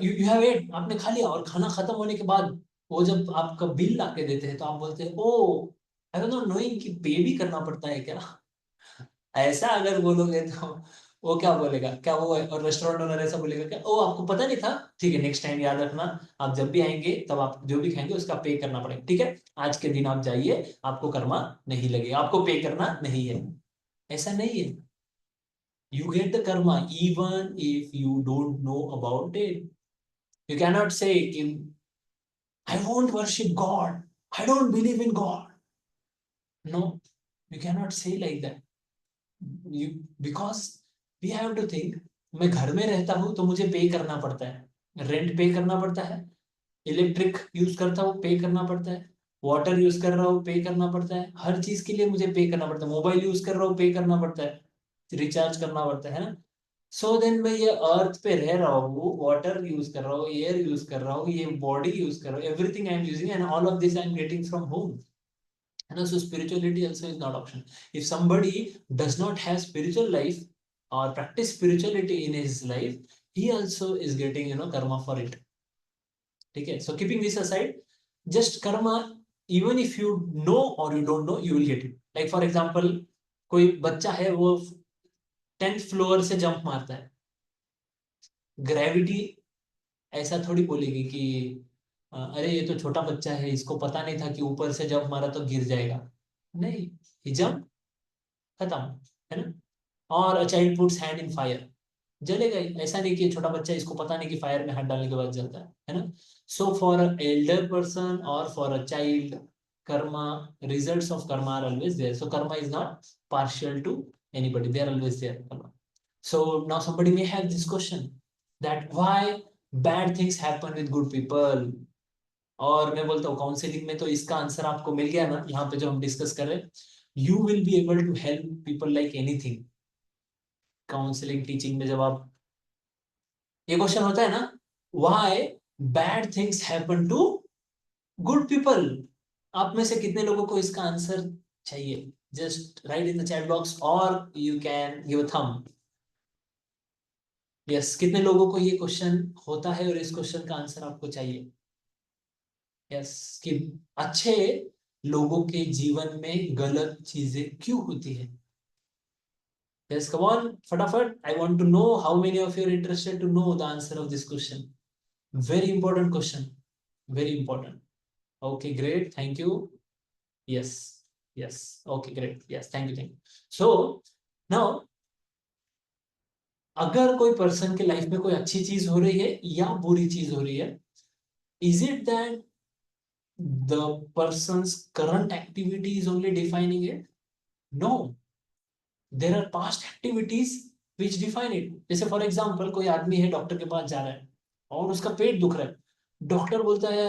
you you have ate, आपने खा लिया, और खाना खत्म होने के बाद वो जब आपका बिल ला के देते हैं तो आप बोलते हैं, ओ आई वाज नॉट नोइंग कि पे भी करना पड़ता है क्या। ऐसा अगर बोलोगे तो वो क्या बोलेगा, क्या वो, और रेस्टोरेंट ओनर ऐसा बोलेगा क्या, ओ आपको पता नहीं था, ठीक है नेक्स्ट टाइम याद रखना, आप जब भी आएंगे तब आप जो भी खाएंगे उसका पे करना पड़ेगा, ठीक है, आज के दिन आप जाइए, आपको कर्मा नहीं लगेगा, आपको पे करना नहीं है। ऐसा नहीं है, you get the Karma even if you don't know about it, You cannot say I won't worship God, I don't believe in God. No, you cannot say like that. Because we have to think, मैं घर में रहता हूं तो मुझे पे करना पड़ता है, रेंट पे करना पड़ता है, इलेक्ट्रिक यूज करता हूँ पे करना पड़ता है, वाटर यूज कर रहा हूँ पे करना पड़ता है, हर चीज के लिए मुझे पे करना पड़ता है, मोबाइल यूज कर रहा हूँ पे करना पड़ता है, रिचार्ज करना पड़ता है ना. सो देन मैं ये अर्थ पे रह रहा हूँ, वाटर यूज कर रहा हूँ, एयर यूज कर रहा हूँ, ये बॉडी यूज कर रहा हूँ, everything I am using and all of this I am getting from home. And also spirituality also is not option. If somebody does not have spiritual life or practice spirituality in his life, he also is getting karma for it. Okay, so keeping this aside, just karma, even if you know or you don't know, you will get it. Like for example, कोई बच्चा है वो 10th floor से jump मारता है, gravity ऐसा थोड़ी बोलेगी कि अरे ये तो छोटा बच्चा है, इसको पता नहीं था कि ऊपर से जंप मारा तो गिर जाएगा. नहीं, ही जंप, खत्म, है ना. और a child puts hand in fire, जलेगा ही. ऐसा नहीं कि छोटा बच्चा, इसको पता नहीं कि फायर में हाथ डालने के बाद जलता है ना. So for a elder person और for a child, karma, results of karma are always there. So karma is not partial to anybody, they are always there, karma. So now somebody may have this question that why bad things happen with good people. और मैं बोलता हूँ counselling में तो इसका answer आपको मिल गया ना, यहाँ पे जो हम डिस्कस कर रहे हैं. You will be able to help people like anything. Counselling teaching में जब आप, ये क्वेश्चन होता है ना, why bad things happen to good people, आप में से कितने लोगों को इसका आंसर चाहिए? Just right in the chat box और you can give a thumb. Yes, कितने लोगों को ये क्वेश्चन होता है और इस क्वेश्चन का आंसर आपको चाहिए? यस, कि अच्छे लोगों के जीवन में गलत चीजें क्यों होती है? Yes, come on, फटाफट. I want to know how many of you are interested to know the answer of this question. Very important question. Very important. Okay, great. Thank you. Yes. Yes. Okay, great. Yes, thank you. Thank you. So now, अगर कोई person के life में कोई अच्छी चीज हो रही है या बुरी चीज हो रही है, is it that the person's current activity is only defining it? No. There are past activities which define it. जैसे फॉर एग्जाम्पल कोई आदमी है, डॉक्टर के पास जा रहा है और उसका पेट दुख रहा है. डॉक्टर बोलता है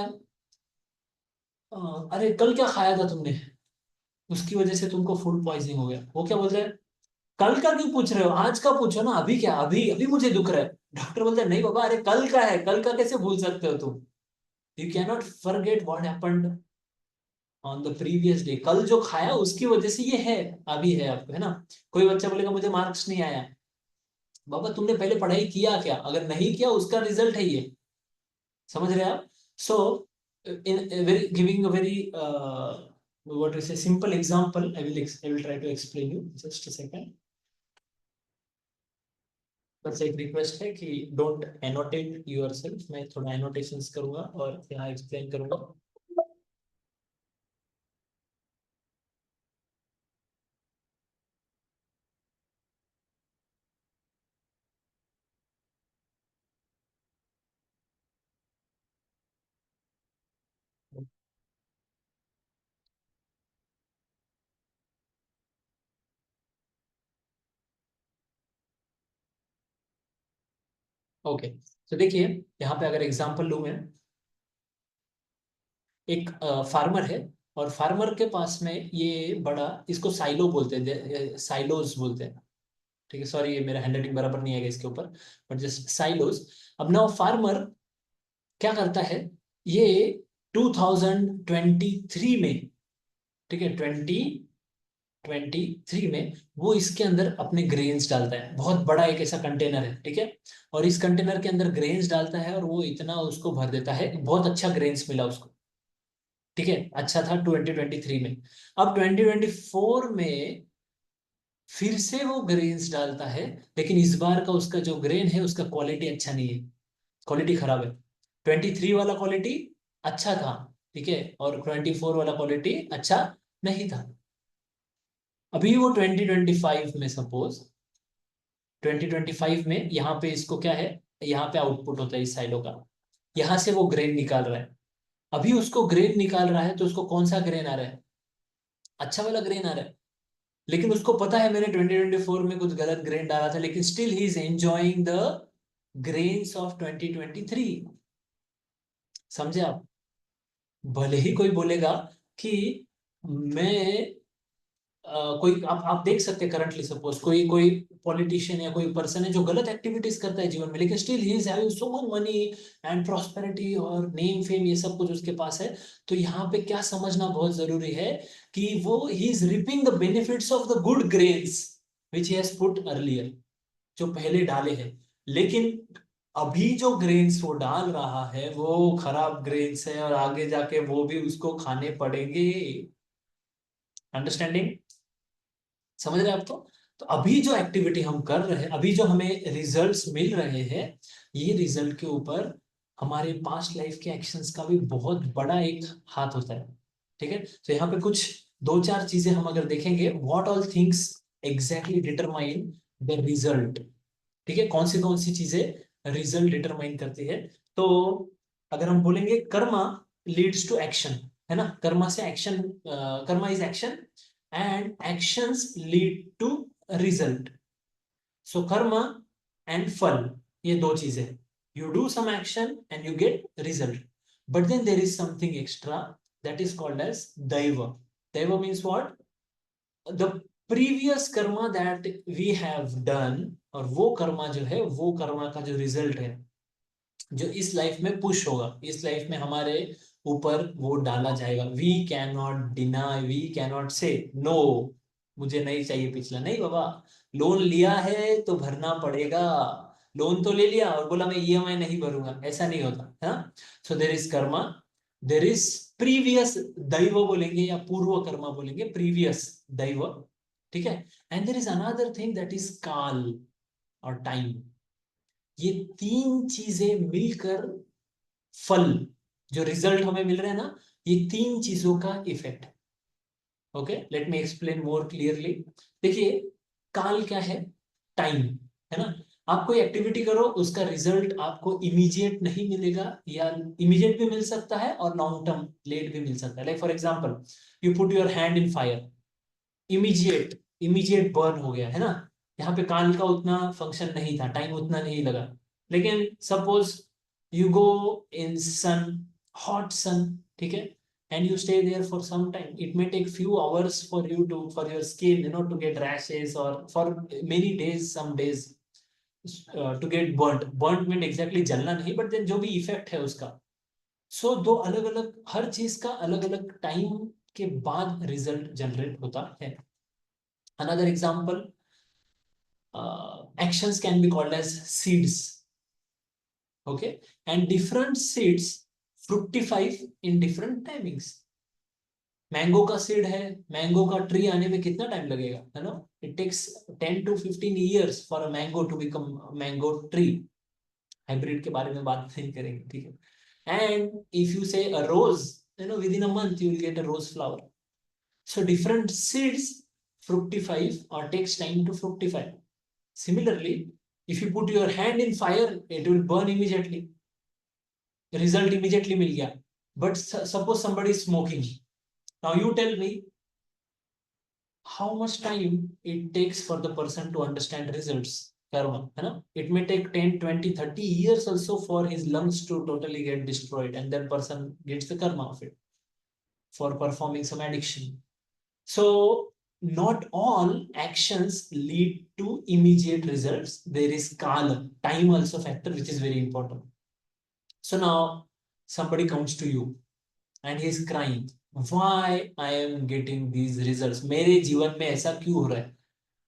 अरे कल क्या खाया था तुमने, उसकी वजह से तुमको फूड पॉइजनिंग हो गया. वो क्या बोल रहा है, कल का क्यों पूछ रहे हो, आज का पूछो ना, अभी क्या, अभी अभी मुझे दुख रहा है. डॉक्टर बोलता है नहीं बाबा, अरे कल का है, कल का कैसे भूल सकते हो तुम. You can not forget what happened on the previous day. कल जो खाया उसकी वजह से ये है, अभी है आपको, है ना. कोई बच्चा बोलेगा मुझे मार्क्स नहीं आया, बाबा तुमने पहले पढ़ाई किया क्या, अगर नहीं किया उसका रिजल्ट है ये. समझ रहे हैं आप? So in very giving a very what is a simple example, I will try to explain you. Just a second. बस एक रिक्वेस्ट है कि डोंट एनोटेट योरसेल्फ, मैं थोड़ा एनोटेशंस करूंगा और यहाँ एक्सप्लेन करूंगा. ओके, तो देखिए यहाँ पे अगर एग्जांपल लूं मैं, एक फार्मर है और फार्मर के पास में ये बड़ा, इसको साइलो बोलते हैं, साइलोज बोलते हैं. ठीक है, सॉरी ये मेरा हैंडराइटिंग बराबर नहीं आएगा इसके ऊपर, बट जस्ट साइलोज. अब ना फार्मर क्या करता है, ये 2023 में, ठीक है 2023 में वो इसके अंदर अपने ग्रेन्स डालता है. बहुत बड़ा एक ऐसा कंटेनर है, ठीक है, और इस कंटेनर के अंदर ग्रेन्स डालता है और वो इतना उसको भर देता है, बहुत अच्छा ग्रेन्स मिला उसको. ठीक है, अच्छा था 2023 में. अब 2024 में फिर से वो ग्रेन्स डालता है, लेकिन इस बार का उसका जो ग्रेन है उसका क्वालिटी अच्छा नहीं है, क्वालिटी खराब है. 23 वाला क्वालिटी अच्छा था, ठीक है, और 24 वाला क्वालिटी अच्छा नहीं था. अभी वो 2025 में, सपोज 2025 में यहाँ पे इसको क्या है, यहाँ पे आउटपुट होता है इस साइडों का. यहां से वो ग्रेन निकाल रहा है, अभी उसको ग्रेन निकाल रहा है तो उसको कौन सा ग्रेन आ रहा है, अच्छा वाला ग्रेन आ रहा है, लेकिन उसको पता है मैंने 2024 में कुछ गलत ग्रेन डाला था, लेकिन still he is enjoying the grains of 2023। समझे आप? भले ही कोई बोलेगा कि मैं कोई आप देख सकते हैं करंटली, सपोज कोई कोई पॉलिटिशियन या कोई पर्सन है जो गलत एक्टिविटीज करता है जीवन में, लेकिन still he is having so much money and prosperity और नेम फेम ये सब कुछ उसके पास है। तो यहाँ पे क्या समझना बहुत जरूरी है कि वो he is ripping the benefits of the good grains which he has put earlier, जो पहले डाले हैं। लेकिन अभी जो ग्रेन्स वो डाल रहा है वो खराब ग्रेन्स है, और आगे जाके वो भी उसको खाने पड़ेंगे। अंडरस्टैंडिंग? समझ रहे हैं आप? तो अभी जो एक्टिविटी हम कर रहे हैं, अभी जो हमें रिजल्ट्स मिल रहे हैं, ये रिजल्ट के ऊपर हमारे पास्ट लाइफ के एक्शंस का भी बहुत बड़ा एक हाथ होता है। ठीक है, तो यहाँ पे कुछ दो चार चीजें हम अगर देखेंगे, what all things exactly determine the result. ठीक है, कौन सी चीजें रिजल्ट डिटरमाइन करती है? तो अगर हम बोलेंगे कर्मा लीड्स टू एक्शन, है ना, कर्मा से action, karma is action and actions lead to result. So karma and फल, ये दो चीजें, you do some action and you get result, but then there is something extra that is called as daiva. Daiva means what? The previous karma that we have done, और वो कर्मा जो है, वो कर्मा का जो रिजल्ट है, जो इस लाइफ में पुश होगा, इस लाइफ में हमारे ऊपर वो डाला जाएगा। We can not deny, we can not say no, मुझे नहीं चाहिए पिछला, नहीं बाबा, लोन लिया है तो भरना पड़ेगा। लोन तो ले लिया और बोला मैं ईएमआई नहीं भरूंगा, ऐसा नहीं होता है। So there is karma, there is previous दैव बोलेंगे या पूर्व कर्मा बोलेंगे, प्रीवियस दैव। ठीक है, and there is another thing that is काल और टाइम। ये तीन चीजें मिलकर फल, जो रिजल्ट हमें मिल रहा है ना, ये तीन चीजों का effect. Okay, let me explain more clearly. देखिए, काल क्या है? टाइम, है ना। आप कोई एक्टिविटी करो, उसका रिजल्ट आपको इमीडिएट नहीं मिलेगा, या इमीडिएट भी मिल सकता है और लॉन्ग टर्म लेट भी मिल सकता है। Like for example, you put your hand in fire, immediate immediate burn हो गया, है ना। यहाँ पे काल का उतना फंक्शन नहीं था, टाइम उतना नहीं लगा। लेकिन suppose you go in sun, hot sun, ठीक है, and you stay there for some time, it may take few hours for you to, for your skin, you know, to get rashes, or for many days, some days to get burnt mean exactly जलना नहीं, but then जो भी effect है उसका। सो दो अलग अलग, हर चीज का अलग अलग टाइम के बाद रिजल्ट जनरेट होता है। Another example, actions can be called as seeds. Okay, and different seeds fructify in different timings. Mango का सीड है, मैंगो का ट्री आने में कितना टाइम लगेगा, है ना? It takes 10 to 15 years for a mango to become mango tree. Hybrid के बारे में बात नहीं करेंगे, ठीक है। And if you sow a rose, you know, within a month you will get a rose flower. So different seeds fructify or takes time to fructify. Similarly, if you put your hand in fire, it will burn immediately. Result immediately मिल गया. But suppose somebody is smoking. Now you tell me how much time it takes for the person to understand results. Karma, है ना? It may take 10, 20, 30 years also for his lungs to totally get destroyed, and that person gets the karma of it for performing some addiction. So not all actions lead to immediate results. There is kala, time also factor, which is very important. So now somebody comes to you and he is crying, why I am getting these results? मेरे जीवन में ऐसा क्यों हो रहा है?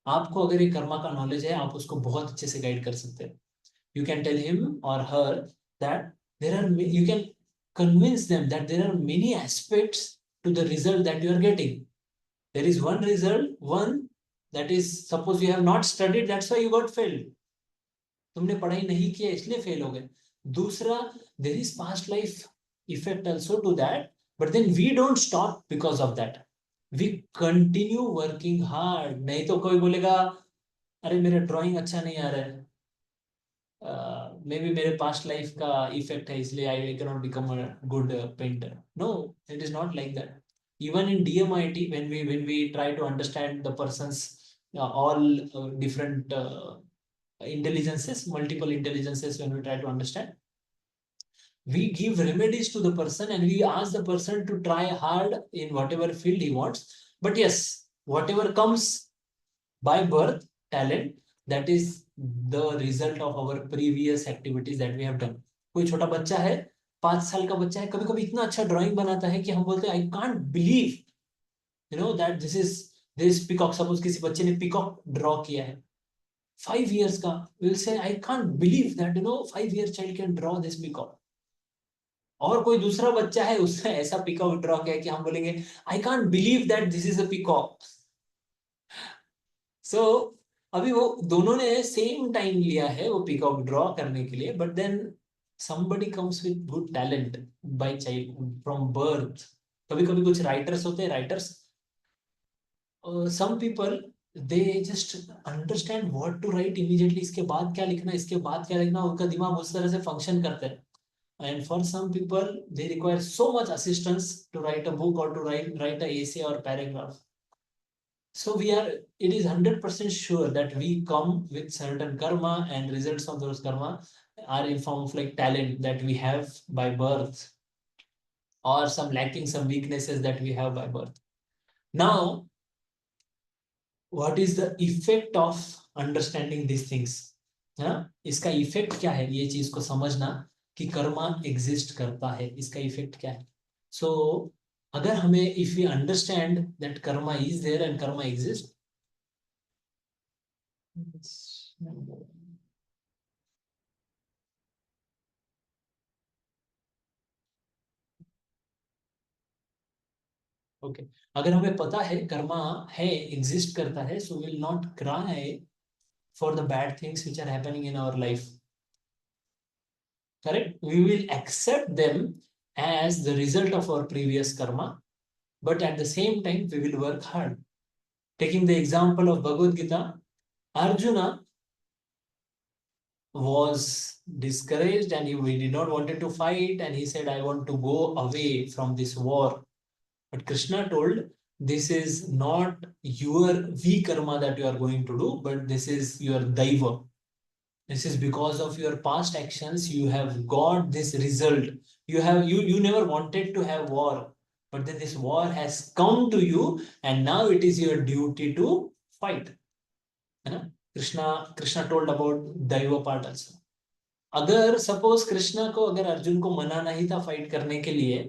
आपको अगर ये कर्मा का नॉलेज है, आप उसको बहुत अच्छे से गाइड कर सकते हैं। You can tell him or her that there are, you can convince them that there are many aspects to the result that you are getting. There is one result, one that is, suppose you have not studied, that's why you got failed. तुमने पढ़ाई नहीं किया इसलिए fail हो गए। दूसरा, there is past life effect also to that, but then we don't stop because of that. We continue working hard. नहीं तो कोई बोलेगा अरे मेरा ड्राइंग अच्छा नहीं आ रहा है, मे बी मेरे पास्ट लाइफ का इफेक्ट है इसलिए I can not become a good painter. No, it is not like that. Even in DMIT, when we try to understand the person's all different intelligences, multiple intelligences, when we try to understand, we give remedies to the person and we ask the person to try hard in whatever field he wants. But yes, whatever comes by birth, talent, that is the result of our previous activities that we have done. कोई छोटा बच्चा है, 5 साल का बच्चा है, कभी कभी इतना अच्छा ड्राइंग बनाता है कि हम बोलते हैं आई can't believe that this peacock. Suppose किसी बच्चे ने peacock ड्रॉ किया है 5 years का, we'll say I can't believe that 5-year child can draw this peacock. और कोई दूसरा बच्चा है, उसने ऐसा पीकॉक ड्रॉ किया कि हम बोलेंगे I can't believe that this is a peacock. So अभी वो दोनों ने सेम टाइम लिया है वो पीकॉक ड्रॉ करने के लिए, but then somebody comes with good talent by child from birth. कभी कभी कुछ राइटर्स होते हैं, writers, some people they just understand what to write immediately. इसके बाद क्या लिखना, इसके बाद क्या लिखना, उनका दिमाग उस तरह से फंक्शन करता है. And for some people, they require so much assistance to write a book or to write a essay or paragraph. So it is 100% sure that we come with certain karma, and results of those karma are in form of like talent that we have by birth, or some lacking, some weaknesses that we have by birth. Now, what is the effect of understanding these things? है, इसका effect क्या है, ये चीज को समझना कि Karma exist करता है, इसका इफेक्ट क्या है. सो अगर हमें, if we understand that karma is there and karma exist, okay, अगर हमें पता है कर्मा है, एग्जिस्ट करता है, so will not cry for the bad things which are happening in our life. Correct? We will accept them as the result of our previous karma, but at the same time, we will work hard. Taking the example of Bhagavad Gita, Arjuna was discouraged and he did not wanted to fight, and he said, I want to go away from this war. But Krishna told, this is not your weak karma that you are going to do, but this is your daiva. This is because of your past actions, you have got this result. You never wanted to have war, but then this war has come to you, and now it is your duty to fight. है ना? Krishna told about Daiva part also. अगर suppose Krishna को, अगर अर्जुन को मनाना ही था fight करने के लिए,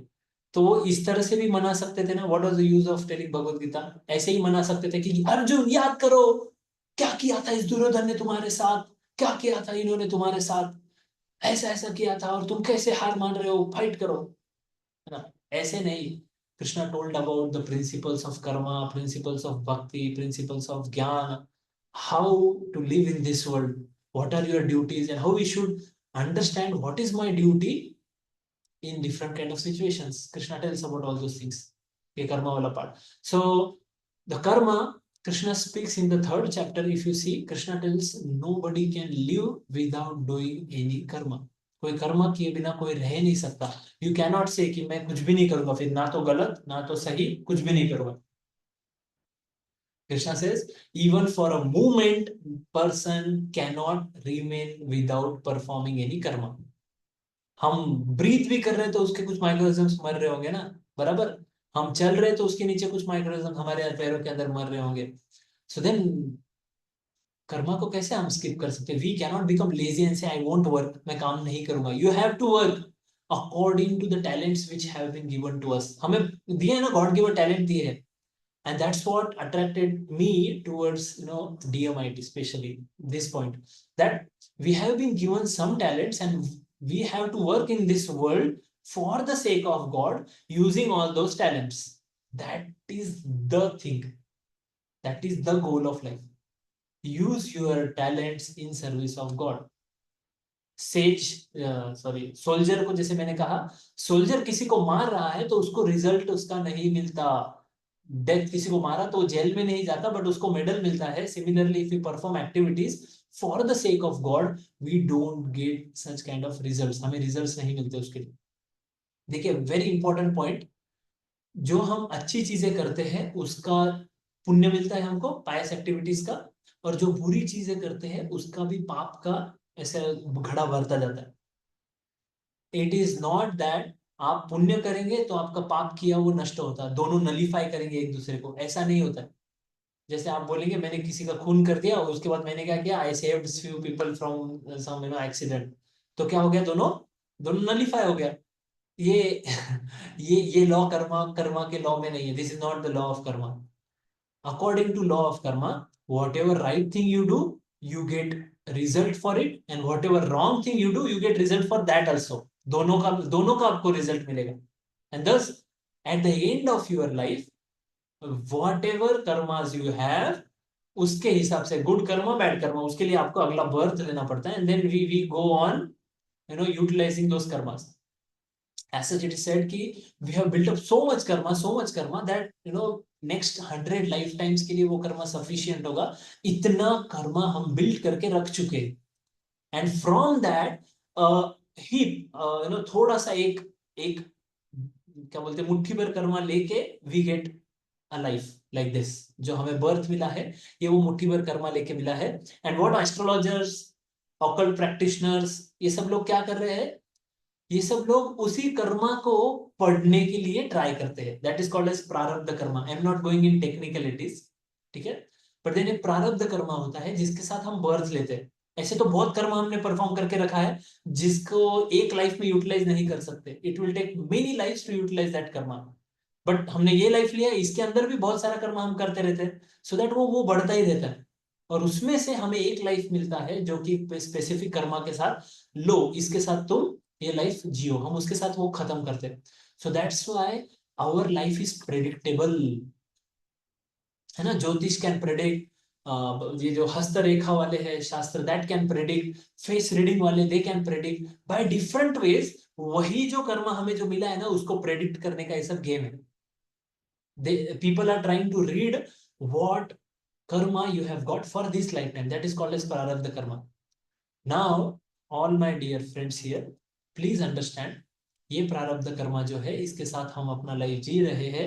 तो वो इस तरह से भी मना सकते थे ना. What was the use of telling Bhagavad Gita? ऐसे ही मना सकते थे कि अर्जुन याद करो क्या किया था इस दुर्योधन ने तुम्हारे साथ, क्या किया था इन्होंने तुम्हारे साथ, ऐसा ऐसा किया था और तुम कैसे हार मान रहे हो, फाइट करो, है ना. ऐसे नहीं. Krishna told about the principles of Karma, principles of भक्ति, प्रिंसिपल्स ऑफ ज्ञान, how to live in this world, what are your duties, and how we should understand what is my duty in different kind of situations. Krishna tells about all those things. Okay, karma wala part. So the karma, Krishna speaks in the 3rd chapter. If you see, Krishna tells nobody can live without doing any karma. कोई कर्म किए बिना कोई रह नहीं सकता. You cannot say कि मैं कुछ भी नहीं करूंगा, फिर ना तो गलत ना तो सही, कुछ भी नहीं करूंगा. Krishna says, even for a moment, person cannot remain without performing any karma. हम ब्रीथ भी कर रहे हैं तो उसके कुछ माइक्रोऑर्गेनिज्म्स मर रहे होंगे ना, बराबर. हम चल रहे हैं तो उसके नीचे कुछ माइक्रोऑर्गेनिज्म हमारे पैरों के अंदर मर रहे होंगे. सो देन कर्मा को कैसे हम स्किप कर सकते हैं? We can not become lazy and say I won't work, मैं काम नहीं करूंगा. You have to work according to the talents which have been given to us. हमें दिए है ना, गॉड गिवन टैलेंट दिए है. And that's what attracted me towards DMIT, especially this point, that we have been given some talents and we have to work in this world for the sake of God using all those talents. That is the thing, that is the goal of life. Use your talents in service of God. Soldier को, जैसे मैंने कहा, soldier किसी को मार रहा है तो उसको रिजल्ट उसका नहीं मिलता. डेथ किसी को मारा तो जेल में नहीं जाता, बट उसको मेडल मिलता है. Similarly if you perform activities for the sake of god we don't get such kind of results, हमें रिजल्ट्स नहीं मिलते उसके लिए। देखिए वेरी इंपॉर्टेंट पॉइंट, जो हम अच्छी चीजें करते हैं उसका पुण्य मिलता है हमको, पायस एक्टिविटीज का, और जो बुरी चीजें करते हैं उसका भी पाप का ऐसे घड़ा भरता जाता है। इट इज नॉट दैट आप पुण्य करेंगे तो आपका पाप किया वो नष्ट होता है, दोनों नलीफाई करेंगे एक दूसरे को, ऐसा नहीं होता है। जैसे आप बोलेंगे मैंने किसी का खून कर दिया और उसके बाद मैंने क्या किया, I saved few people from some accident, तो क्या हो गया, दोनों दोनों नलीफाई हो गया। ये ये लॉ कर्मा कर्मा के लॉ में नहीं है, this is not the law of karma. According to law of karma, whatever right thing you do you get result for it, and whatever wrong thing you do you get result for that also. दोनों का आपको result मिलेगा। And thus at the end of your life whatever karmas you have, उसके हिसाब से good Karma bad Karma, उसके लिए आपको अगला बर्थ लेना पड़ता है, and then we go on utilising those karmas. as such it is said कि we have built up so much karma that next 100 lifetimes के लिए वो कर्मा sufficient होगा, इतना कर्मा हम build करके रख चुके। एंड फ्रॉम दैट ही थोड़ा सा एक एक क्या बोलते हैं, मुट्ठी भर कर्मा लेके we get a life like this, जो हमें बर्थ मिला है ये वो मुट्ठी भर कर्मा लेके मिला है। And what astrologers, occult practitioners, ये सब लोग क्या कर रहे हैं, ये सब लोग उसी कर्मा को पढ़ने के लिए ट्राई करते हैं, दैट इज कॉल्ड एज प्रारब्ध Karma. I am not going in technicalities, ठीक है, पर देन प्रारब्ध कर्मा होता है जिसके साथ हम बर्थ लेते हैं। ऐसे तो बहुत कर्मा हमने परफॉर्म करके रखा है जिसको एक लाइफ में यूटिलाइज नहीं कर सकते, it will take many lifes to utilise that karma, but हमने ये लाइफ लिया, इसके अंदर भी बहुत सारा कर्मा हम करते रहते हैं, सो दैट वो बढ़ता ही रहता है, और उसमें से हमें एक लाइफ मिलता है जो कि स्पेसिफिक कर्मा के साथ, लो इसके साथ तुम ये लाइफ जियो, हम उसके साथ वो खत्म करते हैं। So that's why our life is predictable, है ना। ज्योतिष कैन प्रेडिक्ट, ये जो हस्तरेखा वाले हैं शास्त्र, that can predict, face reading वाले they can predict by different ways, वही जो कर्मा हमें जो मिला है ना उसको प्रेडिक्ट करने का ये सब गेम है। People are trying to read what karma you have got for this lifetime, that is called as prarabdha karma. Now all my dear friends here, please understand, ये प्रारब्ध कर्मा जो है इसके साथ हम अपना लाइफ जी रहे हैं,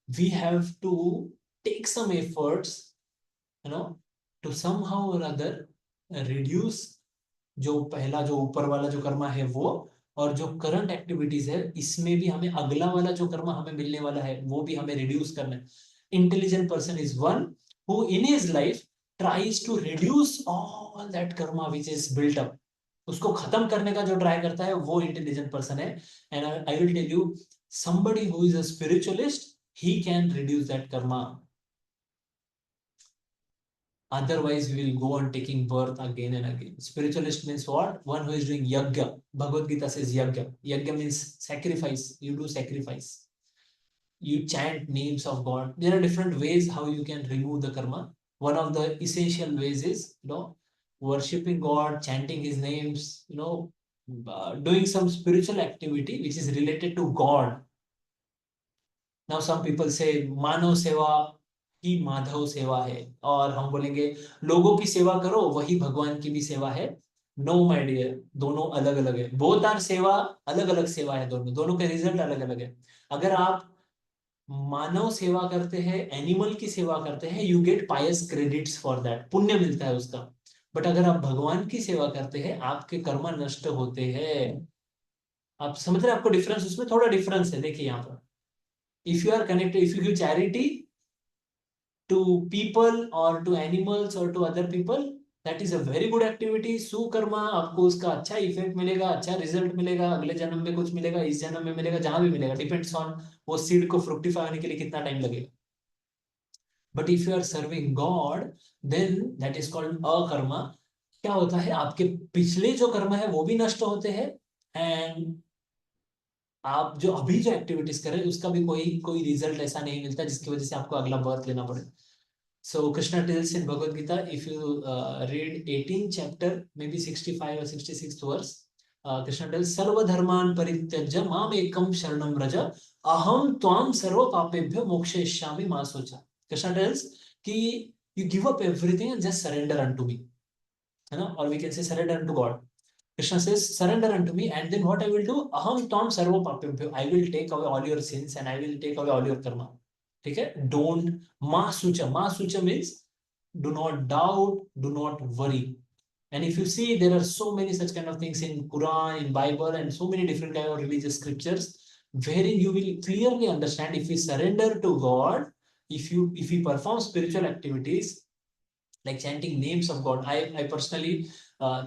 we have to take some efforts, to somehow or other reduce जो पहला जो ऊपर वाला जो कर्मा है वो, और जो करंट एक्टिविटीज है इसमें भी हमें अगला वाला जो कर्मा हमें मिलने वाला है वो भी हमें रिड्यूस करना है। Intelligent person is one who in his life tries to reduce all that karma which is built up, उसको खत्म करने का जो ट्राई करता है वो इंटेलिजेंट पर्सन है। And I will tell you, somebody who is a spiritualist, he can reduce that karma, otherwise we will go on taking birth again and again. Spiritualist means what? One who is doing yagya. Bhagavad Gita says yagya. Yagya means sacrifice. You do sacrifice, you chant names of God. There are different ways how you can remove the karma. One of the essential ways is worshipping God, chanting his names, doing some spiritual activity which is related to God. Now some people say मानव सेवा ही माधव सेवा है, और हम बोलेंगे लोगों की सेवा करो वही भगवान की भी सेवा है। नो माय डियर, दोनों अलग अलग है, बोथ आर सेवा, अलग अलग सेवा है, दोनों दोनों के रिजल्ट अलग अलग है। अगर आप मानव सेवा करते हैं, एनिमल की सेवा करते हैं, you get pious credits for that, पुण्य मिलता है उसका। बट अगर आप भगवान की सेवा करते हैं आपके कर्म नष्ट होते हैं। आप समझ रहे हैं, आपको डिफरेंस, उसमें थोड़ा डिफरेंस है, देखिए यहाँ पर, if you are connected, if you give charity to people or to animals or to other people, that is a very good activity, Sukarma, आपको उसका अच्छा इफेक्ट मिलेगा, अच्छा रिजल्ट मिलेगा, अगले जन्म में कुछ मिलेगा, इस जन्म में मिलेगा, जहां भी मिलेगा, डिपेंड्स ऑन वो सीड को फ्रुक्टिफाई होने के लिए कितना टाइम लगेगा। But if you are serving God then that is called akarma. क्या होता है, आपके पिछले जो कर्म है वो भी नष्ट होते हैं, एंड आप जो अभी जो एक्टिविटीज कर रहे हैं उसका भी कोई कोई रिजल्ट ऐसा नहीं मिलता जिसकी वजह से आपको अगला बर्थ लेना पड़े। So Krishna tells in Bhagavad Gita, if you read 18 chapter, may be 65 और 66 वर्स, कृष्णा टेल्स सर्वधर्मान परित्यज्य माम एकम शरणम व्रज अहम त्वाम सर्व पापेभ्यो मोक्षयिष्यामि मा शुचा। कृष्णा टेल्स कि you give up everything and just surrender unto me. है ना, और we can say surrender to God. Krishna says, surrender unto me, and then what I will do? Aham tam sarva papyambhyo. I will take away all your sins and I will take away all your karma. ठीक है? Don't ma sucha. Ma sucha means do not doubt, do not worry. And if you see, there are so many such kind of things in Quran, in Bible, and so many different kind of religious scriptures, wherein you will clearly understand if we surrender to God, if we perform spiritual activities like chanting names of God. I personally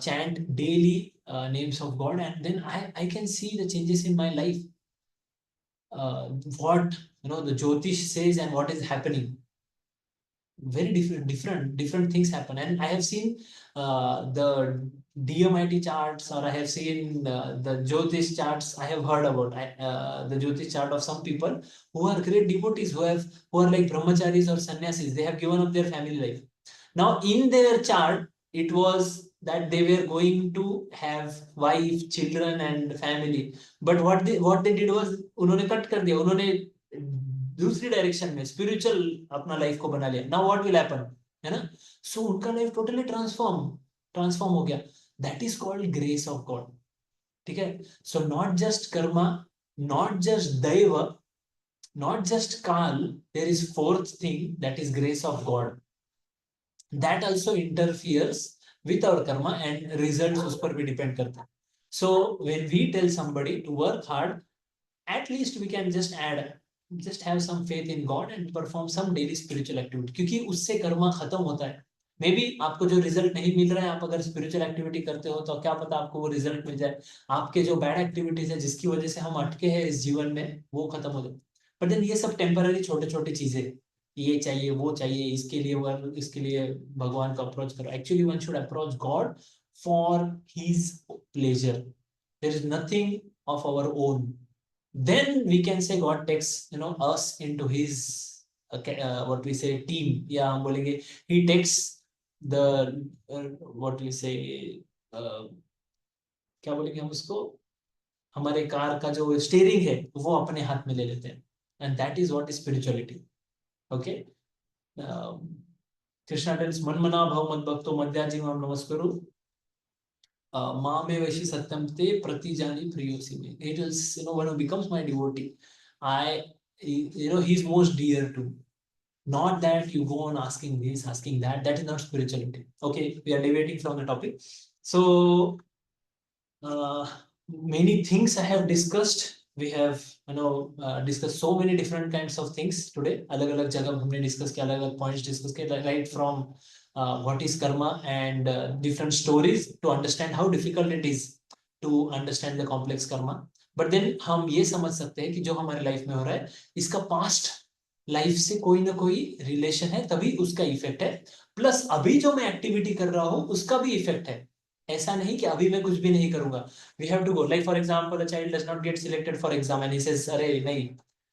chant daily names of God, and then I can see the changes in my life. What the Jyotish says and what is happening, very different things happen. And I have seen the DMIT charts, or I have seen the Jyotish charts. I have heard about the Jyotish chart of some people who are great devotees, who are like brahmacharis or sannyasis. They have given up their family life. Now, in their chart, it was that they were going to have wife, children, and family. But what they did was उन्होंने cut कर दिया. उन्होंने दूसरी direction में spiritual अपना life को बना लिया. नाउ व्हाट विल हैपन, है ना? सो उनका लाइफ टोटली ट्रांसफॉर्म हो गया. That is called grace of god. Okay है? So not just karma, not just daiva, not just kaal, there is fourth thing, that is grace of god. that also interferes with our karma and results उस पर भी depend करता है. So when we tell somebody to work hard, at least we can just have some faith in God and perform some daily spiritual activity, क्योंकि उससे कर्मा खत्म होता है. मे बी आपको जो रिजल्ट नहीं मिल रहा है, आप अगर स्पिरिचुअल एक्टिविटी करते हो तो क्या पता आपको वो रिजल्ट मिल जाए. आपके जो बैड एक्टिविटीज है जिसकी वजह से हम अटके हैं इस जीवन में, वो खत्म हो जाए. बट देन ये सब टेम्पररी छोटे छोटे चीजें, ये चाहिए वो चाहिए, इसके लिए भगवान को अप्रोच करो. Actually one should approach god for his pleasure. There is nothing of our own. Then we can say God takes us into his what we say team. या हम बोलेंगे he takes the what we say क्या बोलेंगे हम उसको, हमारे car का जो स्टीयरिंग है वो अपने हाथ में ले लेते हैं. And that is what is spirituality. Okay. Krishna tells मनमना भव मद भक्तो मध्याजी माम नमस्कुरु Mame Vashi Satyam Te Pratijani Priyosi Me. It is, one who becomes my devotee, he's most dear to. Not that you go on asking this, asking that. That is not spirituality. Okay, we are deviating from the topic. So, many things I have discussed. We have, discussed so many different kinds of things today. अलग-अलग जगह हमने discuss किया, अलग-अलग points discuss किए, right from what is karma and different stories to understand how difficult it is to understand the complex karma. But then हम ये समझ सकते हैं कि जो हमारे लाइफ में हो रहा है इसका पास्ट लाइफ से कोई ना कोई रिलेशन है, तभी उसका इफेक्ट है. प्लस अभी जो मैं एक्टिविटी कर रहा हूँ उसका भी इफेक्ट है. ऐसा नहीं कि अभी मैं कुछ भी नहीं करूंगा. We have to go. Like for example, a child does not get selected for exam and he says अरे नहीं,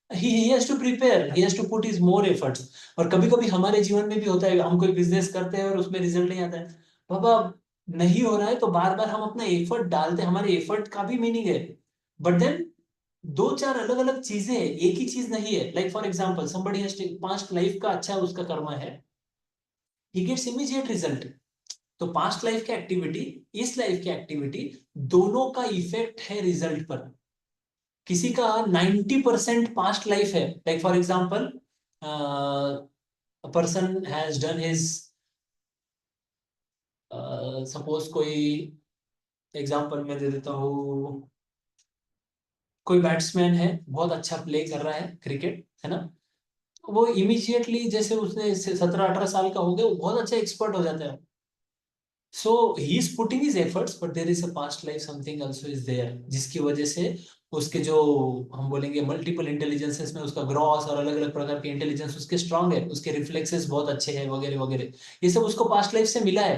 he has to prepare, he has to put his more efforts. और कभी कभी हमारे जीवन में भी होता है, हम कोई बिजनेस करते हैं और उसमें रिजल्ट नहीं आता है. बाबा नहीं हो रहा है तो बार बार हम अपना एफर्ट डालते हैं, हमारे एफर्ट का भी मीनिंग है. बट देन दो चार अलग अलग चीजें हैं, एक ही चीज नहीं है. Like for example, somebody has past life का अच्छा उसका कर्मा है, he gets immediate result. तो पास्ट लाइफ की एक्टिविटी, इस लाइफ की एक्टिविटी, दोनों का इफेक्ट है रिजल्ट पर. किसी का 90% पास्ट लाइफ है. Like for example, person has done his, suppose कोई एग्जांपल मैं दे देता हूँ, कोई बैट्समैन है, बहुत अच्छा प्ले कर रहा है क्रिकेट, है ना. वो इमीडिएटली जैसे उसने 17-18 साल का हो गया, वो बहुत अच्छा एक्सपर्ट हो जाता है. So he is putting his efforts, but there is a past life, something also is there, जिसकी वजह से उसके जो हम बोलेंगे मल्टीपल इंटेलिजेंसेस में उसका ग्रॉस और अलग अलग प्रकार के इंटेलिजेंस उसके स्ट्रांग है, उसके रिफ्लेक्सेस बहुत अच्छे हैं वगैरह वगैरह. ये सब उसको पास्ट लाइफ से मिला है.